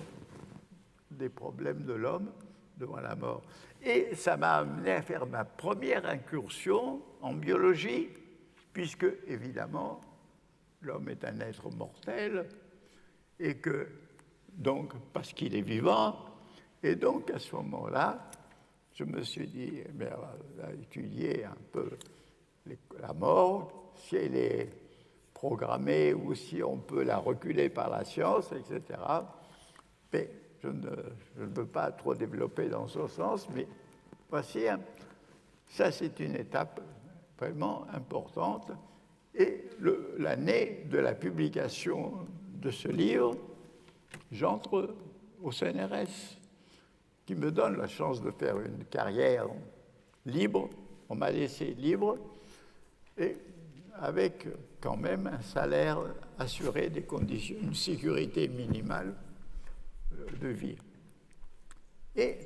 des problèmes de l'homme devant la mort. Et ça m'a amené à faire ma première incursion en biologie, puisque, évidemment, l'homme est un être mortel, et que, donc, parce qu'il est vivant, et donc, à ce moment-là, je me suis dit, on va étudier un peu la mort, si elle est programmée ou si on peut la reculer par la science, etc. Mais je ne peux pas trop développer dans ce sens, mais voici, ça c'est une étape vraiment importante. Et l'année de la publication de ce livre, j'entre au CNRS, qui me donne la chance de faire une carrière libre. On m'a laissé libre, et avec quand même un salaire assuré, des conditions, une sécurité minimale de vie. Et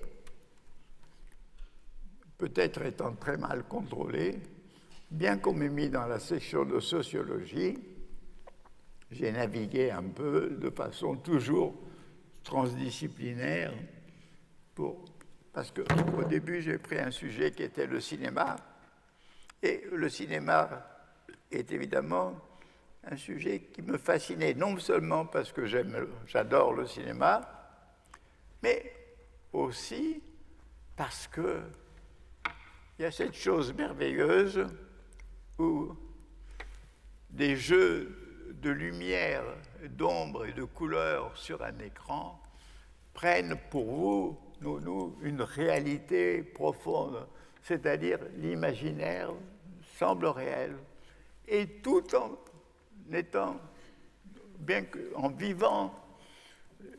peut-être étant très mal contrôlé, bien qu'on m'ait mis dans la section de sociologie, j'ai navigué un peu de façon toujours transdisciplinaire parce qu'au début, j'ai pris un sujet qui était le cinéma. Et le cinéma est évidemment un sujet qui me fascinait, non seulement parce que j'adore le cinéma, mais aussi parce qu'il y a cette chose merveilleuse où des jeux de lumière, d'ombre et de couleurs sur un écran prennent pour vous, nous, une réalité profonde, c'est-à-dire l'imaginaire semble réel. Et tout en étant, bien qu'en vivant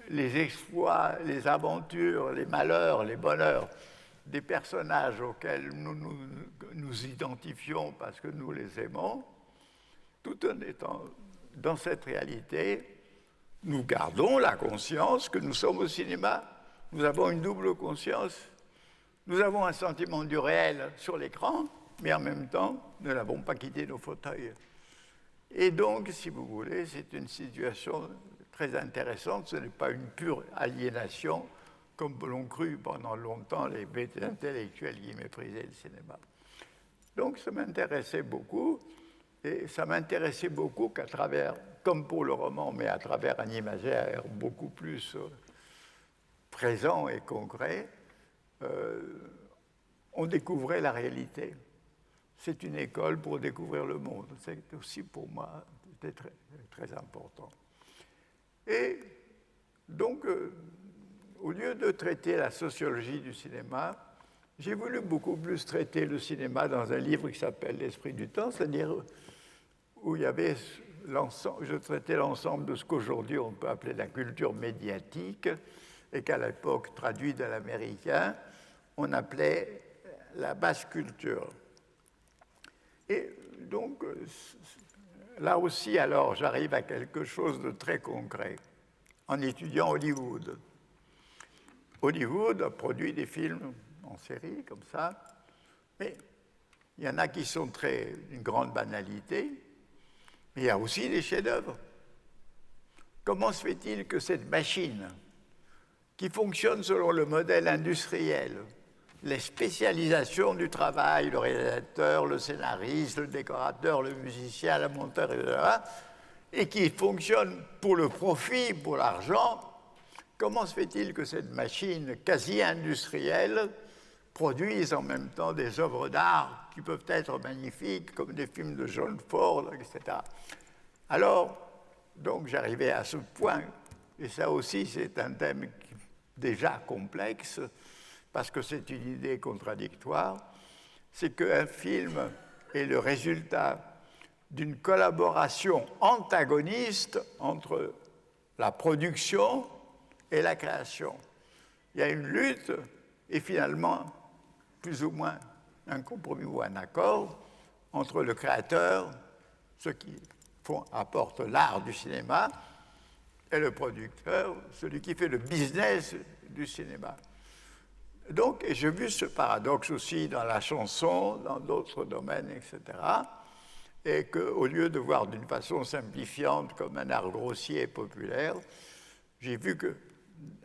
les exploits, les aventures, les malheurs, les bonheurs des personnages auxquels nous identifions parce que nous les aimons, tout en étant dans cette réalité, nous gardons la conscience que nous sommes au cinéma. Nous avons une double conscience. Nous avons un sentiment du réel sur l'écran, mais en même temps, nous n'avons pas quitté nos fauteuils. Et donc, si vous voulez, c'est une situation très intéressante. Ce n'est pas une pure aliénation, comme l'ont cru pendant longtemps les bêtes intellectuels qui méprisaient le cinéma. Donc, ça m'intéressait beaucoup. Et ça m'intéressait beaucoup qu'à travers, comme pour le roman, mais à travers un imaginaire beaucoup plus présent et concret, on découvrait la réalité. C'est une école pour découvrir le monde. C'est aussi pour moi très, très important. Et donc, au lieu de traiter la sociologie du cinéma, j'ai voulu beaucoup plus traiter le cinéma dans un livre qui s'appelle L'Esprit du temps, c'est-à-dire où il y avait je traitais l'ensemble de ce qu'aujourd'hui on peut appeler la culture médiatique et qu'à l'époque, traduit de l'américain, on appelait la basse culture. Et donc, là aussi, alors, j'arrive à quelque chose de très concret en étudiant Hollywood. Hollywood a produit des films en série, comme ça, mais il y en a qui sont d'une grande banalité, mais il y a aussi des chefs-d'œuvre. Comment se fait-il que cette machine, qui fonctionne selon le modèle industriel, les spécialisations du travail, le réalisateur, le scénariste, le décorateur, le musicien, le monteur, etc., et qui fonctionne pour le profit, pour l'argent, comment se fait-il que cette machine quasi industrielle produise en même temps des œuvres d'art qui peuvent être magnifiques, comme des films de John Ford, etc. Alors, donc j'arrivais à ce point, et ça aussi c'est un thème déjà complexe, parce que c'est une idée contradictoire, c'est qu'un film est le résultat d'une collaboration antagoniste entre la production et la création. Il y a une lutte et finalement, plus ou moins, un compromis ou un accord entre le créateur, ceux qui apportent l'art du cinéma, et le producteur, celui qui fait le business du cinéma. Donc, et j'ai vu ce paradoxe aussi dans la chanson, dans d'autres domaines, etc., et qu'au lieu de voir d'une façon simplifiante comme un art grossier et populaire, j'ai vu que,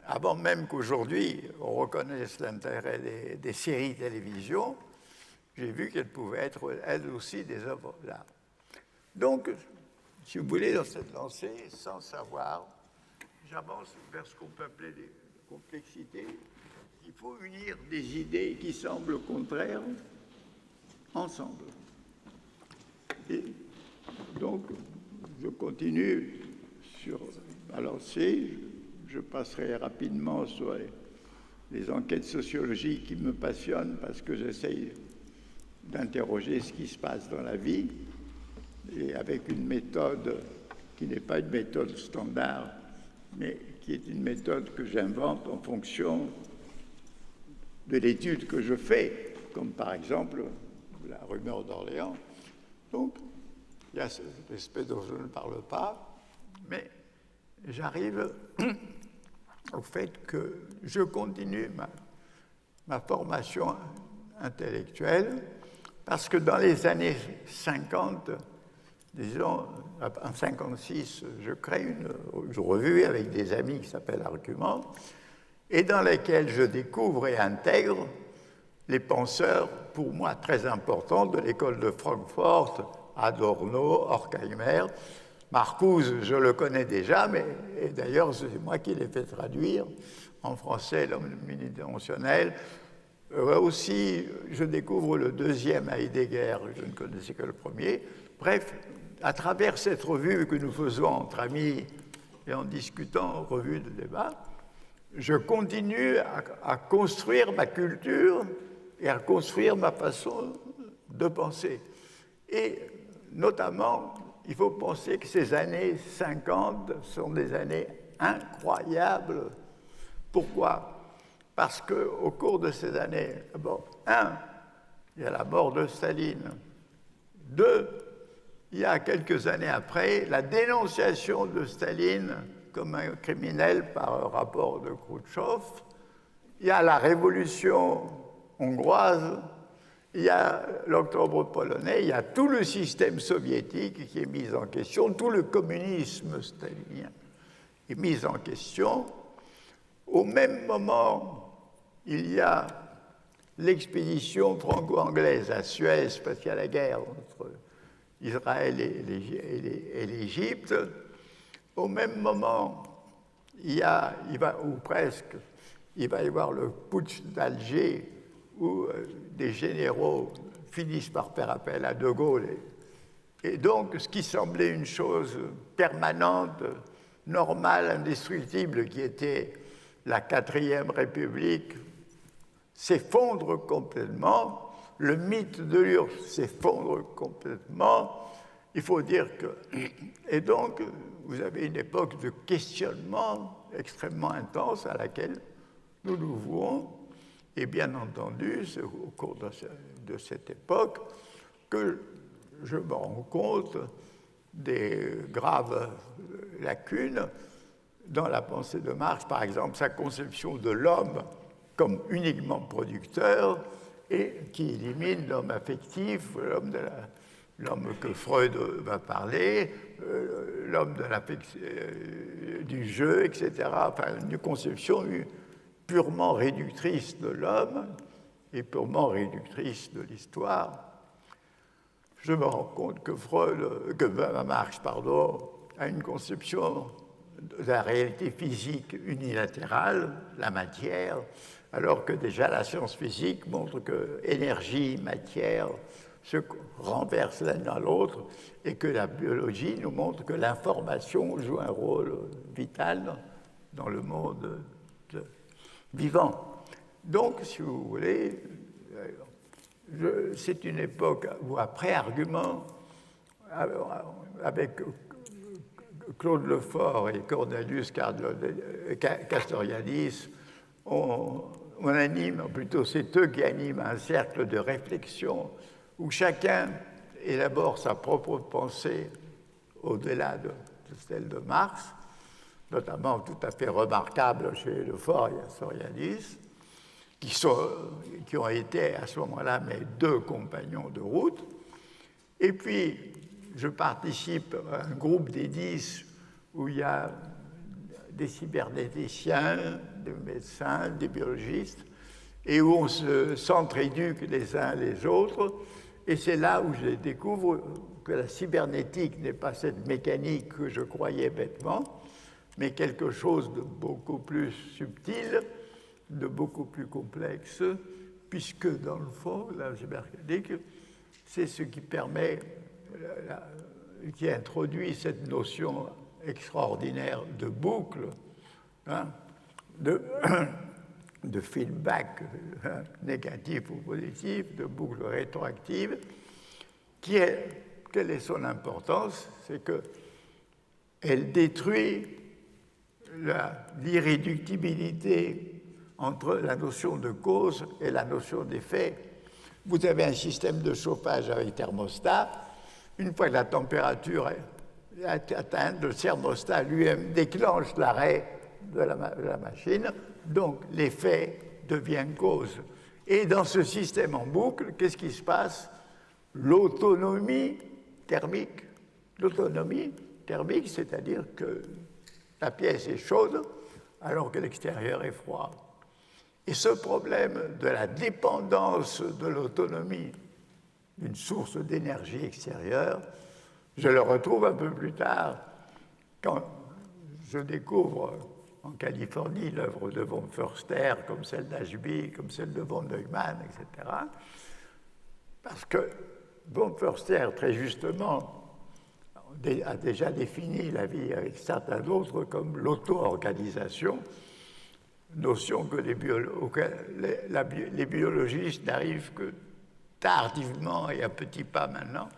avant même qu'aujourd'hui on reconnaisse l'intérêt des séries télévision, j'ai vu qu'elles pouvaient être, elles aussi, des œuvres d'art. Donc, si vous voulez, dans cette lancée, sans savoir, j'avance vers ce qu'on peut appeler des complexités. Il faut unir des idées qui semblent contraires ensemble. Et donc, je continue sur ma lancée. Je passerai rapidement sur les enquêtes sociologiques qui me passionnent parce que j'essaye d'interroger ce qui se passe dans la vie et avec une méthode qui n'est pas une méthode standard, mais qui est une méthode que j'invente en fonction de l'étude que je fais, comme par exemple la rumeur d'Orléans. Donc, il y a cet aspect dont je ne parle pas, mais j'arrive au fait que je continue ma formation intellectuelle parce que dans les années 50, disons, en 56, je crée une revue avec des amis qui s'appelle Argument, et dans laquelle je découvre et intègre les penseurs, pour moi, très importants de l'école de Francfort, Adorno, Horkheimer. Marcuse, je le connais déjà, mais et d'ailleurs, c'est moi qui l'ai fait traduire en français, l'homme unidimensionnel. Aussi, je découvre le deuxième Heidegger, je ne connaissais que le premier. Bref, à travers cette revue que nous faisons entre amis et en discutant, revue de débat, je continue à construire ma culture et à construire ma façon de penser. Et notamment, il faut penser que ces années 50 sont des années incroyables. Pourquoi ? Parce qu'au cours de ces années, d'abord, il y a la mort de Staline. 2, il y a quelques années après, la dénonciation de Staline comme un criminel par un rapport de Khrouchtchev. Il y a la révolution hongroise, il y a l'octobre polonais, il y a tout le système soviétique qui est mis en question, tout le communisme stalinien est mis en question. Au même moment, il y a l'expédition franco-anglaise à Suez, parce qu'il y a la guerre entre Israël et l'Égypte. Au même moment, il va y avoir le putsch d'Alger, où des généraux finissent par faire appel à De Gaulle. Et donc, ce qui semblait une chose permanente, normale, indestructible, qui était la 4e République, s'effondre complètement, le mythe de l'URSS s'effondre complètement. Il faut dire que... Et donc, vous avez une époque de questionnement extrêmement intense à laquelle nous nous vouons. Et bien entendu, c'est au cours de cette époque que je me rends compte des graves lacunes dans la pensée de Marx, par exemple sa conception de l'homme comme uniquement producteur et qui élimine l'homme affectif, l'homme que Freud va parler, l'homme du jeu, etc. Enfin, une conception purement réductrice de l'homme et purement réductrice de l'histoire. Je me rends compte que Marx a une conception de la réalité physique unilatérale, la matière, alors que déjà la science physique montre que énergie, matière se renversent l'un dans l'autre et que la biologie nous montre que l'information joue un rôle vital dans le monde vivant. Donc, si vous voulez, c'est une époque où, après argument, avec Claude Lefort et Cornelius Castoriadis, on anime, plutôt c'est eux qui animent un cercle de réflexion où chacun élabore sa propre pensée au-delà de celle de Marx, notamment tout à fait remarquable chez Lefort et Castoriadis, qui ont été à ce moment-là mes deux compagnons de route. Et puis, je participe à un groupe des 10 où il y a des cybernéticiens, des médecins, des biologistes, et où on s'entre-éduque les uns les autres. Et c'est là où je découvre que la cybernétique n'est pas cette mécanique que je croyais bêtement, mais quelque chose de beaucoup plus subtil, de beaucoup plus complexe, puisque dans le fond, la cybernétique, c'est ce qui permet, qui introduit cette notion extraordinaire de boucle, hein, de feedback négatif ou positif, de boucle rétroactive. Quelle est son importance? C'est qu'elle détruit l'irréductibilité entre la notion de cause et la notion d'effet. Vous avez un système de chauffage avec thermostat. Une fois que la température est atteinte, le thermostat lui-même déclenche l'arrêt de la machine, donc l'effet devient cause. Et dans ce système en boucle, qu'est-ce qui se passe? L'autonomie thermique. L'autonomie thermique, c'est-à-dire que la pièce est chaude alors que l'extérieur est froid. Et ce problème de la dépendance de l'autonomie d'une source d'énergie extérieure, je le retrouve un peu plus tard quand je découvre en Californie l'œuvre de von Förster, comme celle d'Ashby, comme celle de von Neumann, etc. Parce que von Förster, très justement, a déjà défini la vie avec certains d'autres comme l'auto-organisation, notion que les biologistes n'arrivent que tardivement et à petits pas maintenant.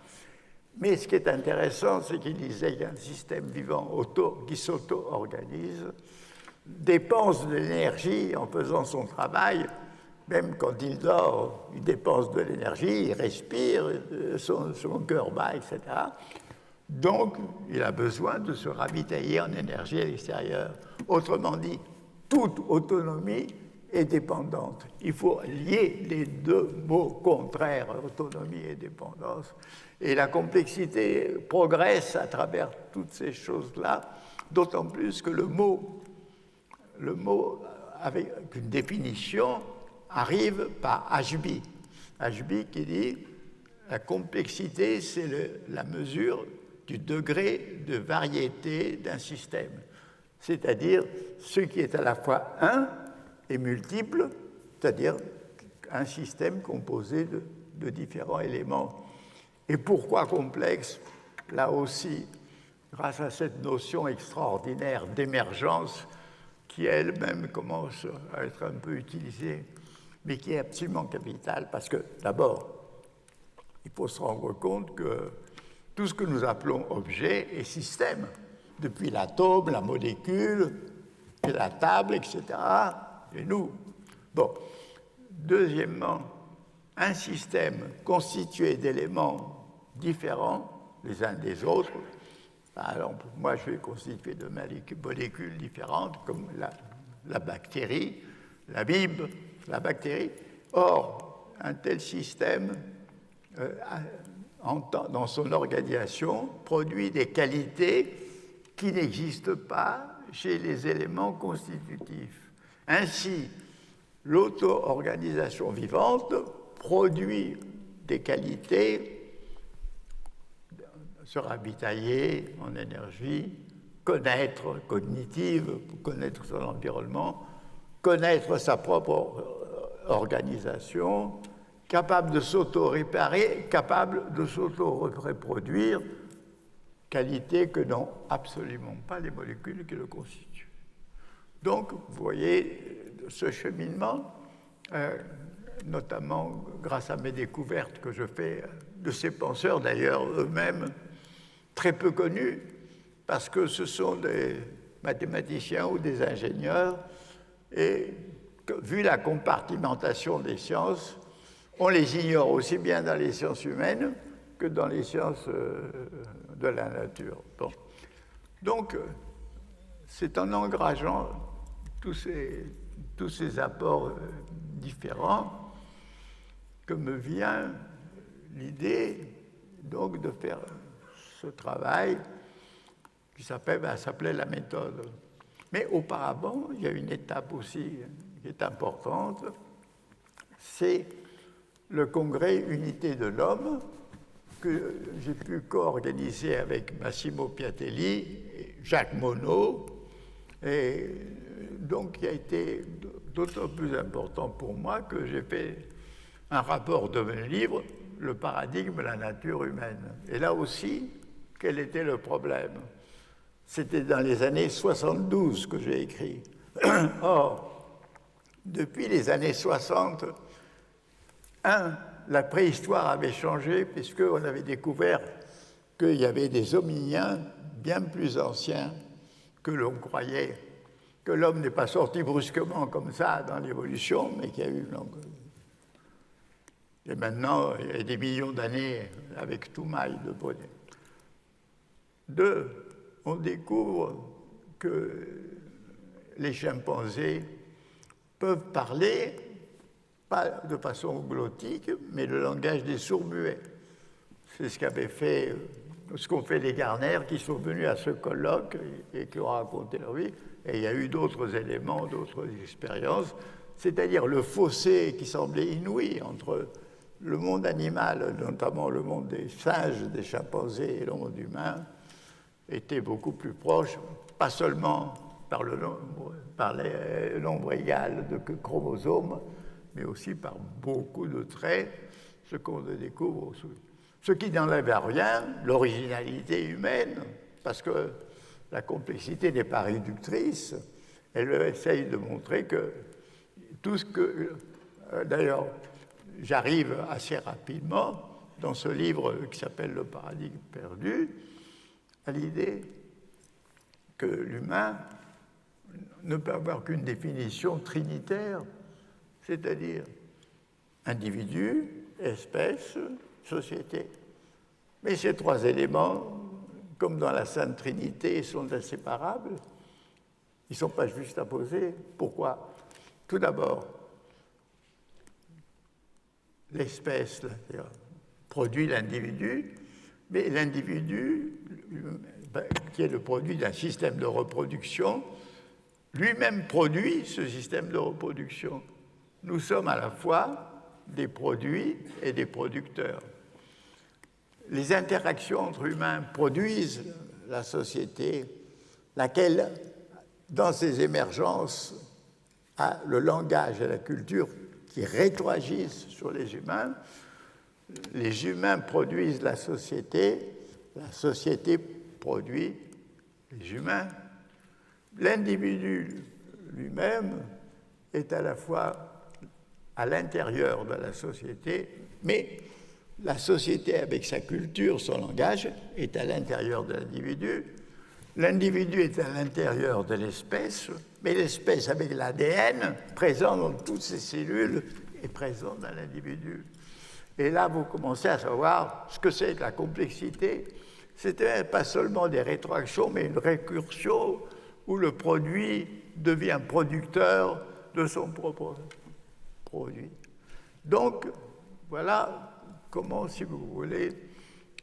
Mais ce qui est intéressant, c'est qu'il disait qu'il y a un système vivant qui s'auto-organise, dépense de l'énergie en faisant son travail, même quand il dort, il dépense de l'énergie, il respire, son cœur bat, etc. Donc, il a besoin de se ravitailler en énergie à l'extérieur. Autrement dit, toute autonomie est dépendante. Il faut lier les deux mots contraires, autonomie et dépendance. Et la complexité progresse à travers toutes ces choses-là, d'autant plus que le mot avec une définition arrive par Ashby. Ashby qui dit la complexité, c'est la mesure du degré de variété d'un système, c'est-à-dire ce qui est à la fois un et multiple, c'est-à-dire un système composé de différents éléments. Et pourquoi complexe? Là aussi, grâce à cette notion extraordinaire d'émergence qui elle-même commence à être un peu utilisée mais qui est absolument capital, parce que, d'abord, il faut se rendre compte que tout ce que nous appelons objet est système, depuis l'atome, la molécule, et la table, etc., et nous. Bon. Deuxièmement, un système constitué d'éléments différents les uns des autres. Par exemple, moi, je vais constituer de molécules différentes, comme la bactérie, l'amibe, la bactérie. Or, un tel système, dans son organisation, produit des qualités qui n'existent pas chez les éléments constitutifs. Ainsi, l'auto-organisation vivante produit des qualités, se ravitailler en énergie, connaître, cognitive, connaître son environnement, connaître sa propre organisation, capable de s'auto-réparer, capable de s'auto-reproduire, qualité que n'ont absolument pas les molécules qui le constituent. Donc, vous voyez ce cheminement, notamment grâce à mes découvertes que je fais de ces penseurs, d'ailleurs eux-mêmes très peu connus, parce que ce sont des mathématiciens ou des ingénieurs, et vu la compartimentation des sciences, on les ignore aussi bien dans les sciences humaines que dans les sciences de la nature. Bon. Donc, c'est en engageant tous ces apports différents que me vient l'idée donc de faire ce travail qui s'appelait la méthode. Mais auparavant, il y a une étape aussi qui est importante, c'est le congrès Unité de l'homme que j'ai pu co-organiser avec Massimo Piatelli et Jacques Monod, et donc qui a été d'autant plus important pour moi que j'ai fait un rapport de mon livre, Le paradigme de la nature humaine. Et là aussi, quel était le problème? C'était dans les années 72 que j'ai écrit. Or, depuis les années 60, la préhistoire avait changé puisqu'on avait découvert qu'il y avait des hominiens bien plus anciens que l'on croyait, que l'homme n'est pas sorti brusquement comme ça dans l'évolution, mais qu'il y a eu et maintenant, il y a des millions d'années avec Toumaï de Bonnet. On découvre que les chimpanzés peuvent parler, pas de façon glottique, mais le langage des sourds-muets. C'est ce qu'ont fait les Garner qui sont venus à ce colloque et qui ont raconté leur vie. Et il y a eu d'autres éléments, d'autres expériences, c'est-à-dire le fossé qui semblait inouï entre le monde animal, notamment le monde des singes, des chimpanzés et le monde humain, était beaucoup plus proche, pas seulement par le nombre égal de chromosomes, mais aussi par beaucoup de traits, ce qu'on découvre aussi. Ce qui n'enlève à rien l'originalité humaine, parce que la complexité n'est pas réductrice. Elle essaye de montrer que tout ce que... D'ailleurs, j'arrive assez rapidement, dans ce livre qui s'appelle « Le paradigme perdu », à l'idée que l'humain ne peut avoir qu'une définition trinitaire, c'est-à-dire individu, espèce, société. Mais ces trois éléments, comme dans la Sainte Trinité, sont inséparables. Ils ne sont pas juste à poser. Pourquoi? Tout d'abord, l'espèce produit l'individu, mais l'individu, qui est le produit d'un système de reproduction, lui-même produit ce système de reproduction. Nous sommes à la fois des produits et des producteurs. Les interactions entre humains produisent la société, laquelle, dans ses émergences, a le langage et la culture qui rétroagissent sur les humains. Les humains produisent la société produit les humains. L'individu lui-même est à la fois à l'intérieur de la société, mais la société avec sa culture, son langage, est à l'intérieur de l'individu. L'individu est à l'intérieur de l'espèce, mais l'espèce avec l'ADN, présent dans toutes ses cellules, est présent dans l'individu. Et là, vous commencez à savoir ce que c'est que la complexité. C'était pas seulement des rétroactions, mais une récursion où le produit devient producteur de son propre produit. Donc, voilà comment, si vous voulez,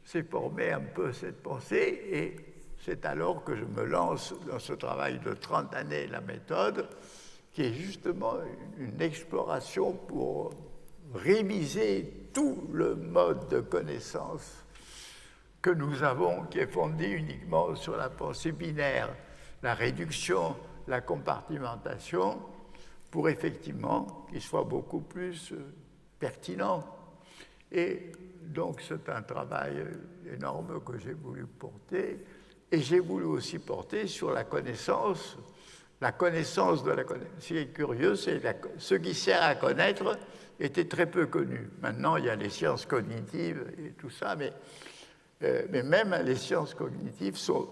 s'est formée un peu cette pensée, et c'est alors que je me lance dans ce travail de 30 années, la méthode, qui est justement une exploration pour réviser tout le mode de connaissance que nous avons, qui est fondé uniquement sur la pensée binaire, la réduction, la compartimentation, pour effectivement qu'il soit beaucoup plus pertinent. Et donc c'est un travail énorme que j'ai voulu porter, et j'ai voulu aussi porter sur la connaissance de la connaissance. Ce qui est curieux, c'est ce qui sert à connaître était très peu connu. Maintenant, il y a les sciences cognitives et tout ça, mais même les sciences cognitives sont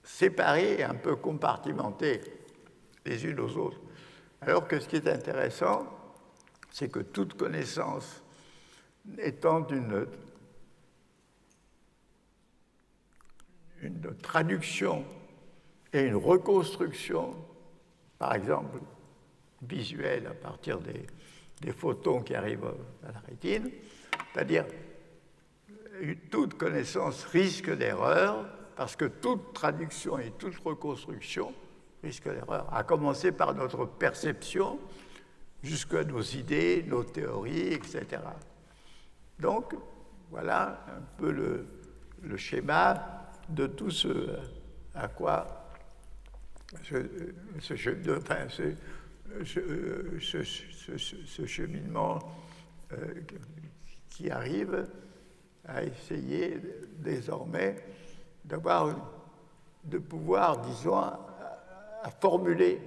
séparées et un peu compartimentées les unes aux autres. Alors que ce qui est intéressant, c'est que toute connaissance étant une traduction et une reconstruction, par exemple, visuelle à partir des photons qui arrivent à la rétine, c'est-à-dire toute connaissance risque d'erreur, parce que toute traduction et toute reconstruction risque d'erreur, à commencer par notre perception, jusqu'à nos idées, nos théories, etc. Donc, voilà un peu le schéma de tout ce à quoi ce cheminement qui arrive à essayer désormais de pouvoir, disons, à formuler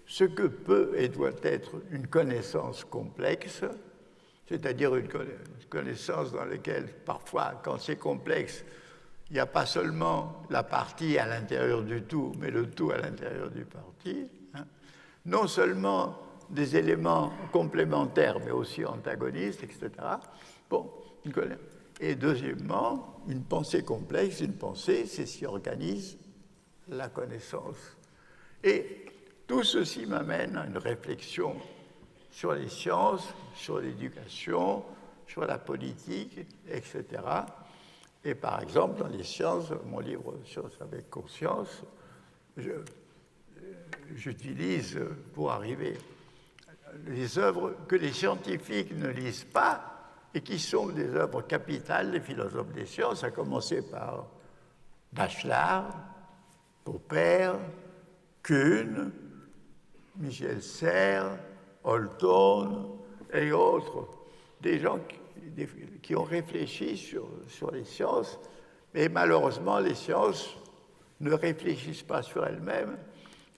ce que peut et doit être une connaissance complexe, c'est-à-dire une connaissance dans laquelle, parfois, quand c'est complexe, il n'y a pas seulement la partie à l'intérieur du tout, mais le tout à l'intérieur du parti. Non seulement des éléments complémentaires, mais aussi antagonistes, etc. Bon, et deuxièmement, une pensée complexe, une pensée, c'est ce qui organise la connaissance. Et tout ceci m'amène à une réflexion sur les sciences, sur l'éducation, sur la politique, etc. Et par exemple, dans les sciences, mon livre « Sciences avec conscience », j'utilise pour arriver les œuvres que les scientifiques ne lisent pas et qui sont des œuvres capitales des philosophes des sciences, à commencer par Bachelard, Popper, Kuhn, Michel Serres, Holton et autres, des gens qui ont réfléchi sur les sciences, mais malheureusement, les sciences ne réfléchissent pas sur elles-mêmes,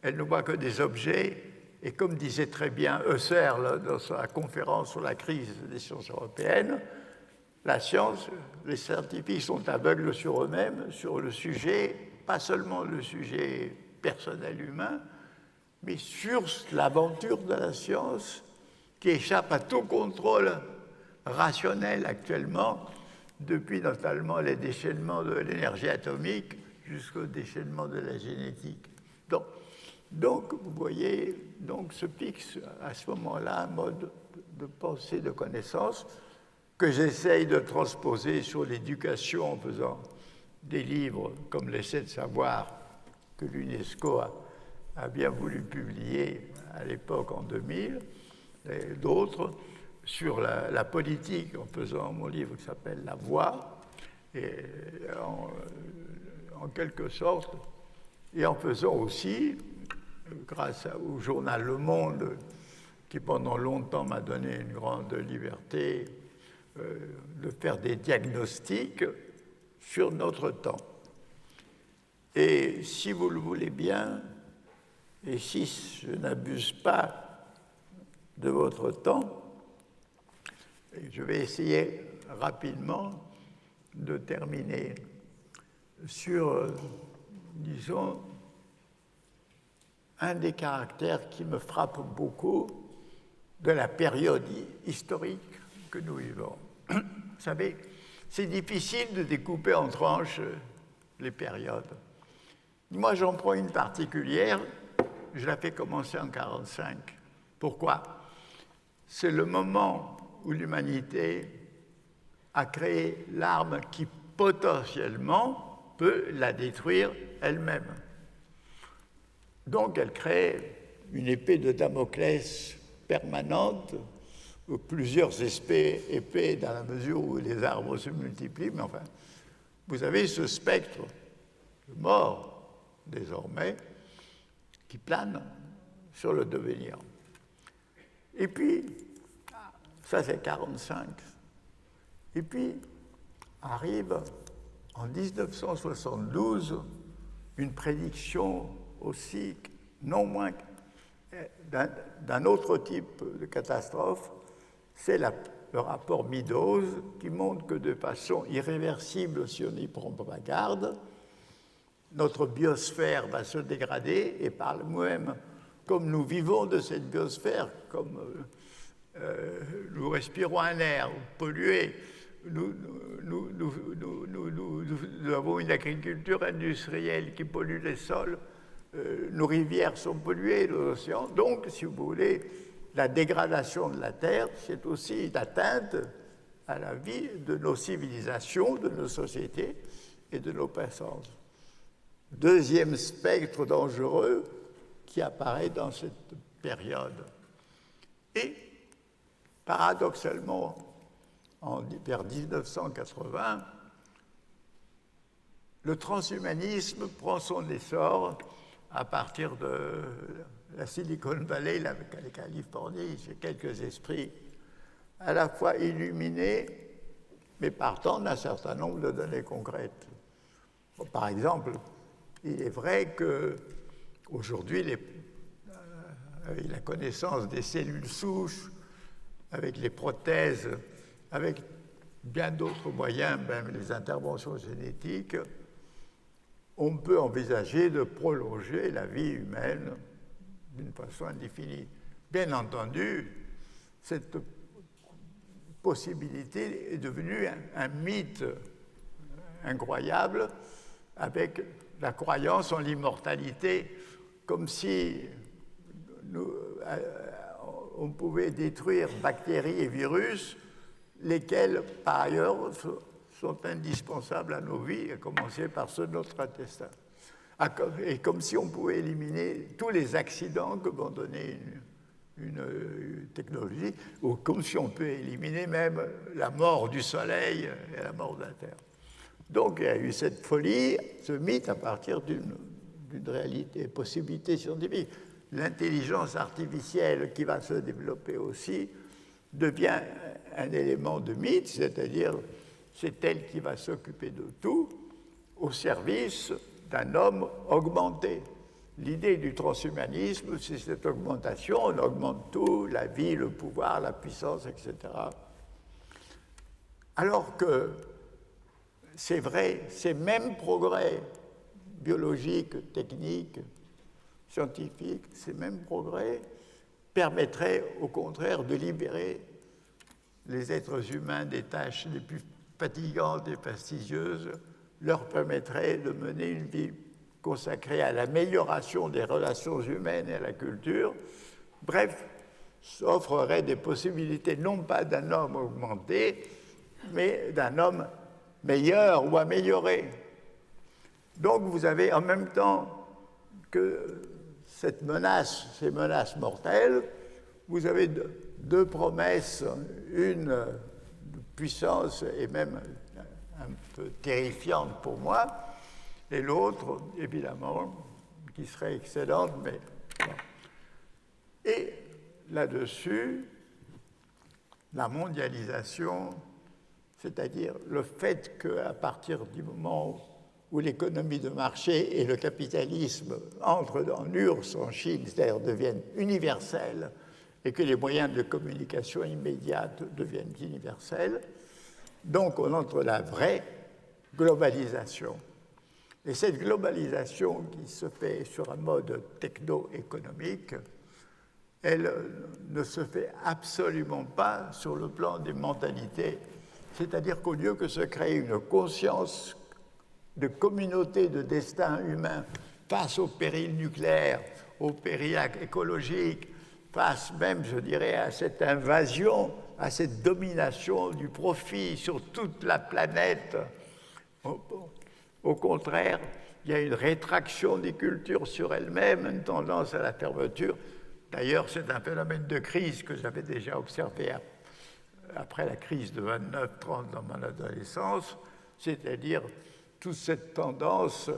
elles ne voient que des objets, et comme disait très bien Husserl dans sa conférence sur la crise des sciences européennes, la science, les scientifiques sont aveugles sur eux-mêmes, sur le sujet, pas seulement le sujet personnel humain, mais sur l'aventure de la science qui échappe à tout contrôle rationnel actuellement, depuis notamment les déchaînements de l'énergie atomique jusqu'au déchaînement de la génétique. Donc, vous voyez, se fixe à ce moment-là un mode de pensée, de connaissance, que j'essaye de transposer sur l'éducation en faisant des livres comme l'Essai de savoir que l'UNESCO a bien voulu publier à l'époque en 2000, et d'autres sur la politique en faisant mon livre qui s'appelle La Voix, et en quelque sorte, et en faisant aussi, grâce au journal Le Monde, qui pendant longtemps m'a donné une grande liberté de faire des diagnostics sur notre temps. Et si vous le voulez bien, et si je n'abuse pas de votre temps, Et je vais essayer rapidement de terminer sur, disons, un des caractères qui me frappe beaucoup de la période historique que nous vivons. Vous savez, c'est difficile de découper en tranches les périodes. Moi, j'en prends une particulière, je la fais commencer en 1945. Pourquoi? C'est le moment où l'humanité a créé l'arme qui potentiellement peut la détruire elle-même. Donc elle crée une épée de Damoclès permanente, ou plusieurs épées dans la mesure où les arbres se multiplient, mais enfin, vous avez ce spectre de mort, désormais, qui plane sur le devenir. Et puis, ça c'est 1945. Et puis, arrive en 1972 une prédiction aussi, non moins d'un autre type de catastrophe, c'est le rapport Meadows qui montre que de façon irréversible, si on n'y prend pas garde, notre biosphère va se dégrader et par le même, comme nous vivons de cette biosphère, comme nous respirons un air pollué, nous avons une agriculture industrielle qui pollue les sols, nos rivières sont polluées, nos océans. Donc, si vous voulez, la dégradation de la Terre, c'est aussi une atteinte à la vie de nos civilisations, de nos sociétés et de nos puissances. Deuxième spectre dangereux qui apparaît dans cette période. Et, paradoxalement, vers 1980, le transhumanisme prend son essor à partir de la Silicon Valley, la Californie, j'ai quelques esprits à la fois illuminés, mais partant d'un certain nombre de données concrètes. Bon, par exemple, il est vrai qu'aujourd'hui, avec la connaissance des cellules souches, avec les prothèses, avec bien d'autres moyens, même les interventions génétiques, on peut envisager de prolonger la vie humaine d'une façon indéfinie. Bien entendu, cette possibilité est devenue un mythe incroyable avec la croyance en l'immortalité, comme si on pouvait détruire bactéries et virus, lesquels, par ailleurs, sont indispensables à nos vies, à commencer par ceux de notre intestin. Et comme si on pouvait éliminer tous les accidents que vont donner une technologie, ou comme si on peut éliminer même la mort du Soleil et la mort de la Terre. Donc il y a eu cette folie, ce mythe à partir d'une réalité, possibilité scientifique. L'intelligence artificielle qui va se développer aussi devient un élément de mythe, c'est-à-dire c'est elle qui va s'occuper de tout au service d'un homme augmenté. L'idée du transhumanisme, c'est cette augmentation, on augmente tout, la vie, le pouvoir, la puissance, etc. Alors que c'est vrai, ces mêmes progrès biologiques, techniques, scientifiques, ces mêmes progrès permettraient au contraire de libérer les êtres humains des tâches les plus fatigantes et fastidieuses, leur permettraient de mener une vie consacrée à l'amélioration des relations humaines et à la culture. Bref, s'offrerait des possibilités non pas d'un homme augmenté, mais d'un homme meilleur ou amélioré. Donc vous avez en même temps que ces menaces mortelles, vous avez deux promesses, une de puissance et même un peu terrifiante pour moi, et l'autre, évidemment, qui serait excellente, mais bon. Et là-dessus, la mondialisation, c'est-à-dire le fait qu'à partir du moment où l'économie de marché et le capitalisme entrent en URSS en Chine, c'est-à-dire deviennent universels, et que les moyens de communication immédiate deviennent universels. Donc on entre la vraie globalisation. Et cette globalisation qui se fait sur un mode techno-économique, elle ne se fait absolument pas sur le plan des mentalités. C'est-à-dire qu'au lieu que se crée une conscience de communauté de destin humain face au péril nucléaire, au péril écologique, face même, je dirais, à cette invasion, à cette domination du profit sur toute la planète. Au contraire, il y a une rétraction des cultures sur elles-mêmes, une tendance à la fermeture. D'ailleurs, c'est un phénomène de crise que j'avais déjà observé après la crise de 29-30 dans mon adolescence, c'est-à-dire toute cette tendance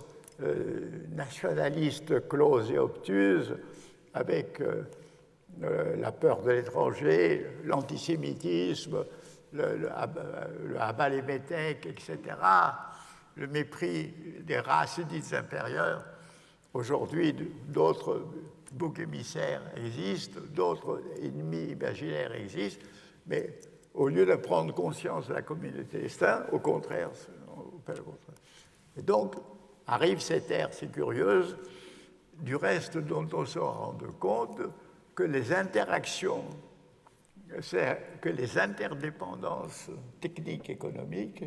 nationaliste close et obtuse avec la peur de l'étranger, l'antisémitisme, le abaléméthèque, etc., le mépris des races dites inférieures. Aujourd'hui, d'autres boucs émissaires existent, d'autres ennemis imaginaires existent, mais au lieu de prendre conscience de la communauté destin, au contraire, on fait le contraire. Et donc, arrive cette ère, c'est curieuse, du reste dont on se rend compte que les interactions, que les interdépendances techniques, économiques,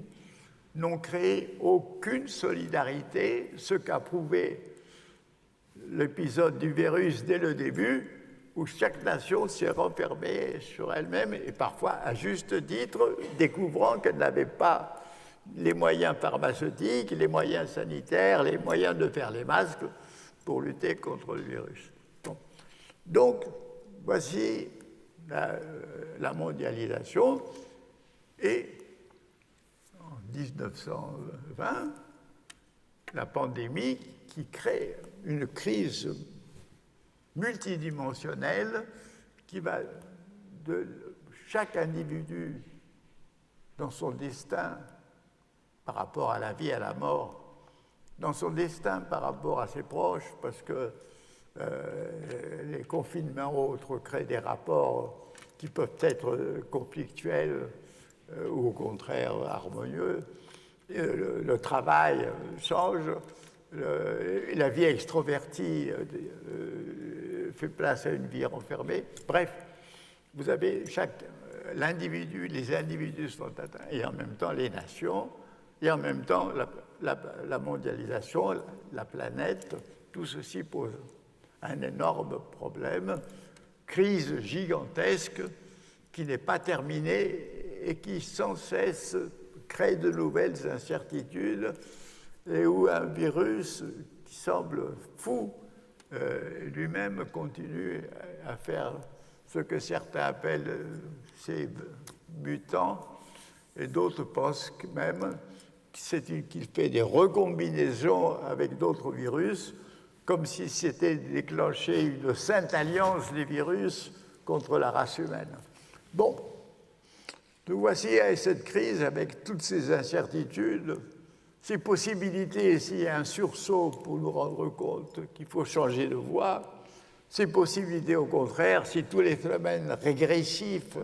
n'ont créé aucune solidarité, ce qu'a prouvé l'épisode du virus dès le début, où chaque nation s'est renfermée sur elle-même et parfois, à juste titre, découvrant qu'elle n'avait pas les moyens pharmaceutiques, les moyens sanitaires, les moyens de faire les masques pour lutter contre le virus. Bon. Donc, voici la mondialisation. Et en 1920, la pandémie qui crée une crise multidimensionnelle qui va de chaque individu dans son destin par rapport à la vie et à la mort, dans son destin par rapport à ses proches, parce que les confinements autres créent des rapports qui peuvent être conflictuels ou au contraire harmonieux. Le travail change, la vie extrovertie fait place à une vie renfermée. Bref, vous avez l'individu, les individus sont atteints, et en même temps les nations, et en même temps la mondialisation, la planète, tout ceci pose un énorme problème, crise gigantesque qui n'est pas terminée et qui sans cesse crée de nouvelles incertitudes et où un virus qui semble fou lui-même continue à faire ce que certains appellent ces mutants et d'autres pensent même qu'il fait des recombinaisons avec d'autres virus comme si c'était déclenché une sainte alliance des virus contre la race humaine. Bon, nous voici à cette crise avec toutes ces incertitudes, ces possibilités, s'il y a un sursaut pour nous rendre compte qu'il faut changer de voie, ces possibilités au contraire, si tous les phénomènes régressifs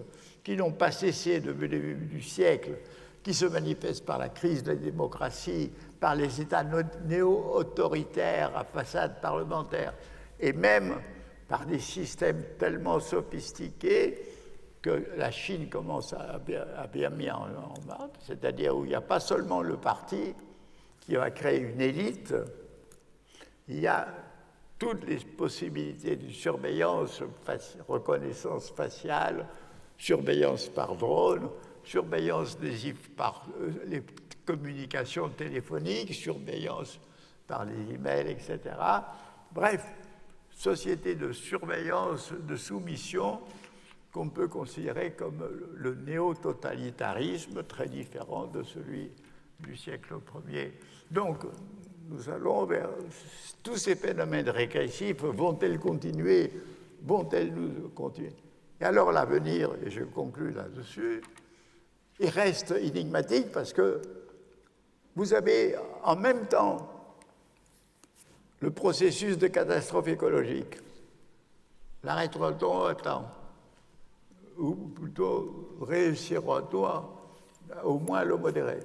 qui n'ont pas cessé depuis le début du siècle, qui se manifestent par la crise de la démocratie, par les États néo-autoritaires à façade parlementaire, et même par des systèmes tellement sophistiqués que la Chine commence à bien mis en marche, c'est-à-dire où il n'y a pas seulement le parti qui va créer une élite, il y a toutes les possibilités de surveillance, reconnaissance faciale, surveillance par drone, surveillance par les communications téléphoniques, surveillance par les emails, etc. Bref, société de surveillance, de soumission qu'on peut considérer comme le néo-totalitarisme, très différent de celui du siècle Ier. Donc, nous allons vers tous ces phénomènes régressifs. Vont-elles continuer? Vont-elles nous continuer? Et alors l'avenir, et je conclus là-dessus, il reste énigmatique parce que vous avez en même temps le processus de catastrophe écologique. L'arrêtera-t-on à temps? ou plutôt réussirons-nous au moins à le modérer?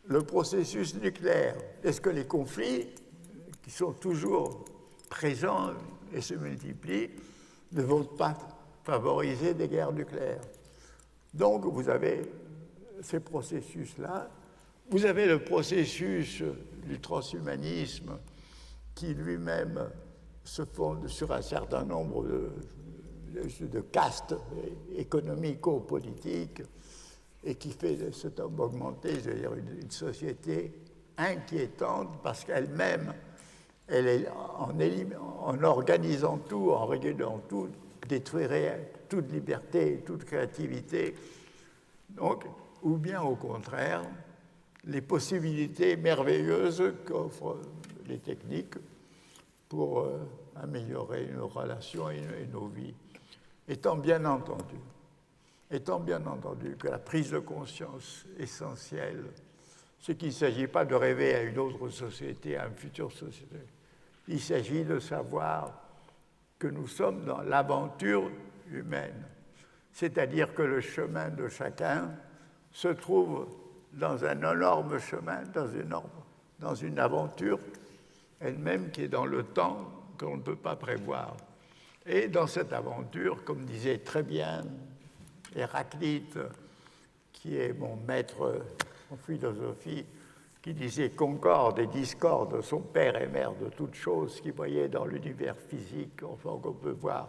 Le processus nucléaire, est-ce que les conflits, qui sont toujours présents et se multiplient, ne vont pas favoriser des guerres nucléaires? Donc vous avez ces processus-là. Vous avez le processus du transhumanisme qui lui-même se fonde sur un certain nombre de castes économico-politiques et qui fait de cet homme augmenté, je veux dire, une société inquiétante parce qu'elle-même, elle est, en organisant tout, en régulant tout, détruirait toute liberté, toute créativité. Donc, ou bien au contraire, les possibilités merveilleuses qu'offrent les techniques pour améliorer nos relations et nos vies. Étant bien entendu que la prise de conscience essentielle, c'est qu'il ne s'agit pas de rêver à une autre société, à une future société. Il s'agit de savoir que nous sommes dans l'aventure humaine, c'est-à-dire que le chemin de chacun se trouve dans un énorme chemin, dans une aventure elle-même qui est dans le temps qu'on ne peut pas prévoir. Et dans cette aventure, comme disait très bien Héraclite, qui est mon maître en philosophie, qui disait concorde et discorde sont père et mère de toutes choses, qui voyait dans l'univers physique, enfin qu'on peut voir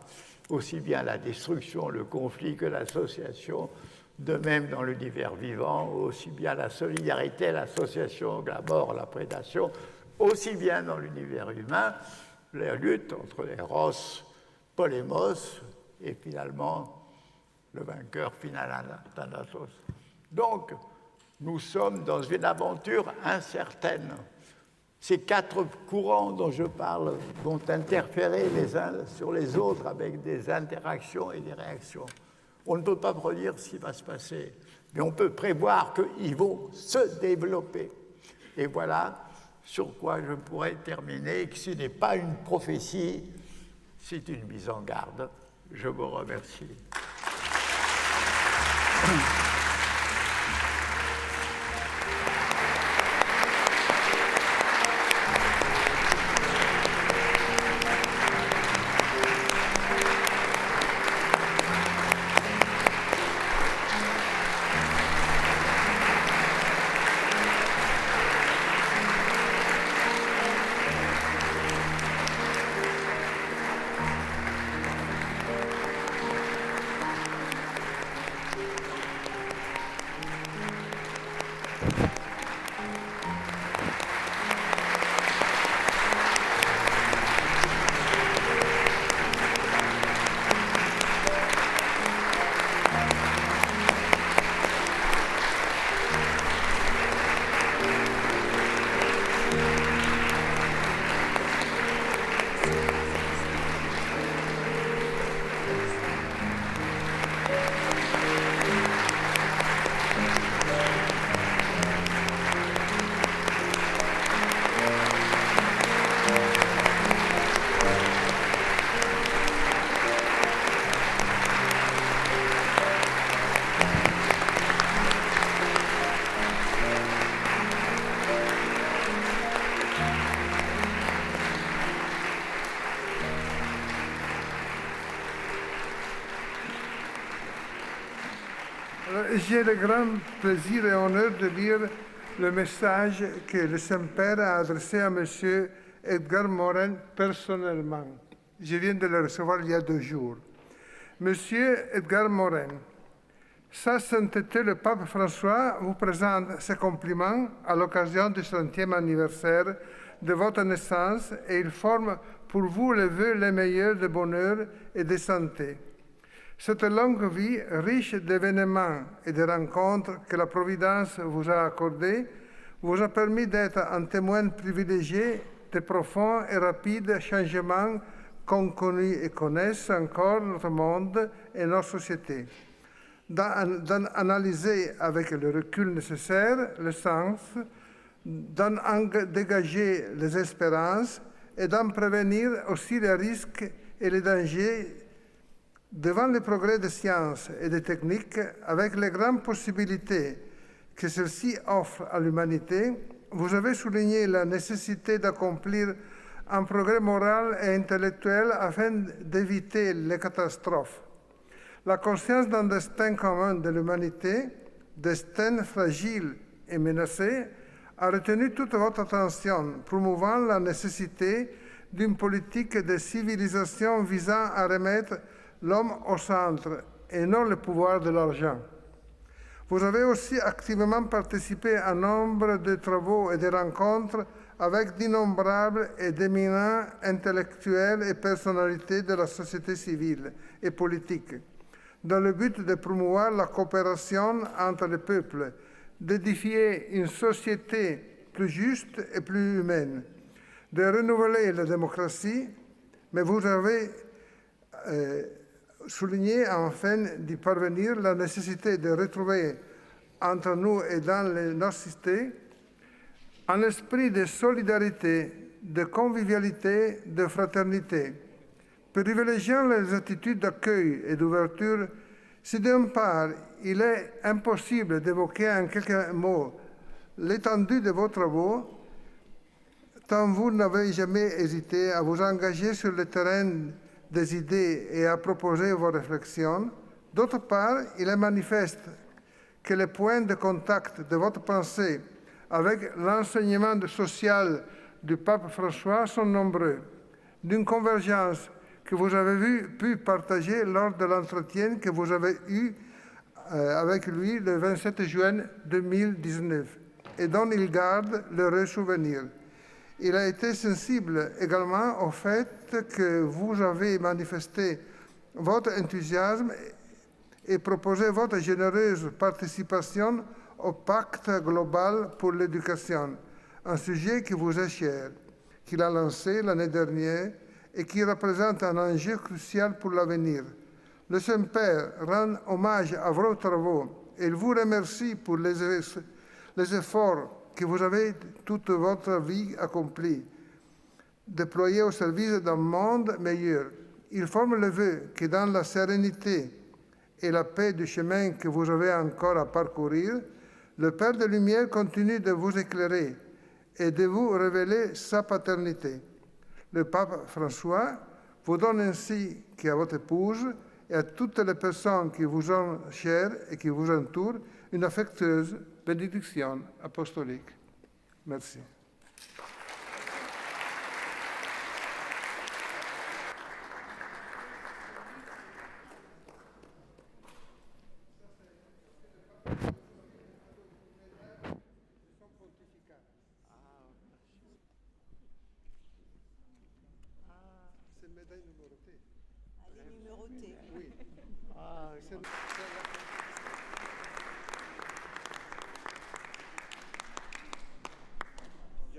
aussi bien la destruction, le conflit que l'association, de même dans l'univers vivant, aussi bien la solidarité, l'association, la mort, la prédation, aussi bien dans l'univers humain, la lutte entre Eros, Polémos et finalement le vainqueur final, Thanatos. Donc, nous sommes dans une aventure incertaine. Ces quatre courants dont je parle vont interférer les uns sur les autres avec des interactions et des réactions. On ne peut pas prédire ce qui va se passer, mais on peut prévoir qu'ils vont se développer. Et voilà sur quoi je pourrais terminer, que ce n'est pas une prophétie, c'est une mise en garde. Je vous remercie. J'ai le grand plaisir et honneur de lire le message que le Saint-Père a adressé à M. Edgar Morin personnellement. Je viens de le recevoir il y a 2 jours. Monsieur Edgar Morin, Sa Sainteté le Pape François vous présente ses compliments à l'occasion du 30e anniversaire de votre naissance et il forme pour vous les vœux les meilleurs de bonheur et de santé. Cette longue vie, riche d'événements et de rencontres que la Providence vous a accordées, vous a permis d'être un témoin privilégié des profonds et rapides changements qu'ont connus et connaissent encore notre monde et nos sociétés. D'en analyser avec le recul nécessaire le sens, d'en dégager les espérances et d'en prévenir aussi les risques et les dangers Devant les progrès des sciences et des techniques, avec les grandes possibilités que celles-ci offrent à l'humanité, vous avez souligné la nécessité d'accomplir un progrès moral et intellectuel afin d'éviter les catastrophes. La conscience d'un destin commun de l'humanité, destin fragile et menacé, a retenu toute votre attention, promouvant la nécessité d'une politique de civilisation visant à remettre l'homme au centre et non le pouvoir de l'argent. Vous avez aussi activement participé à nombre de travaux et de rencontres avec d'innombrables et d'éminents intellectuels et personnalités de la société civile et politique, dans le but de promouvoir la coopération entre les peuples, d'édifier une société plus juste et plus humaine, de renouveler la démocratie, mais vous avez souligné enfin d'y parvenir la nécessité de retrouver entre nous et dans nos cités un esprit de solidarité, de convivialité, de fraternité, privilégiant les attitudes d'accueil et d'ouverture. Si d'une part, il est impossible d'évoquer en quelques mots l'étendue de vos travaux, tant vous n'avez jamais hésité à vous engager sur le terrain des idées et à proposer vos réflexions, d'autre part, il est manifeste que les points de contact de votre pensée avec l'enseignement social du pape François sont nombreux, d'une convergence que vous avez pu partager lors de l'entretien que vous avez eu avec lui le 27 juin 2019 et dont il garde l'heureux souvenir. Il a été sensible également au fait que vous avez manifesté votre enthousiasme et proposé votre généreuse participation au pacte global pour l'éducation, un sujet qui vous est cher, qu'il a lancé l'année dernière et qui représente un enjeu crucial pour l'avenir. Le Saint-Père rend hommage à vos travaux et il vous remercie pour les efforts que vous avez toute votre vie accomplis, déployés au service d'un monde meilleur. Il forme le vœu que dans la sérénité et la paix du chemin que vous avez encore à parcourir, le Père de Lumière continue de vous éclairer et de vous révéler sa paternité. Le pape François vous donne ainsi qu'à votre épouse et à toutes les personnes qui vous sont chères et qui vous entourent une affectueuse bénédiction apostolique. Merci. C'est une médaille numérotée. Elle est numérotée. Oui. Ah, c'est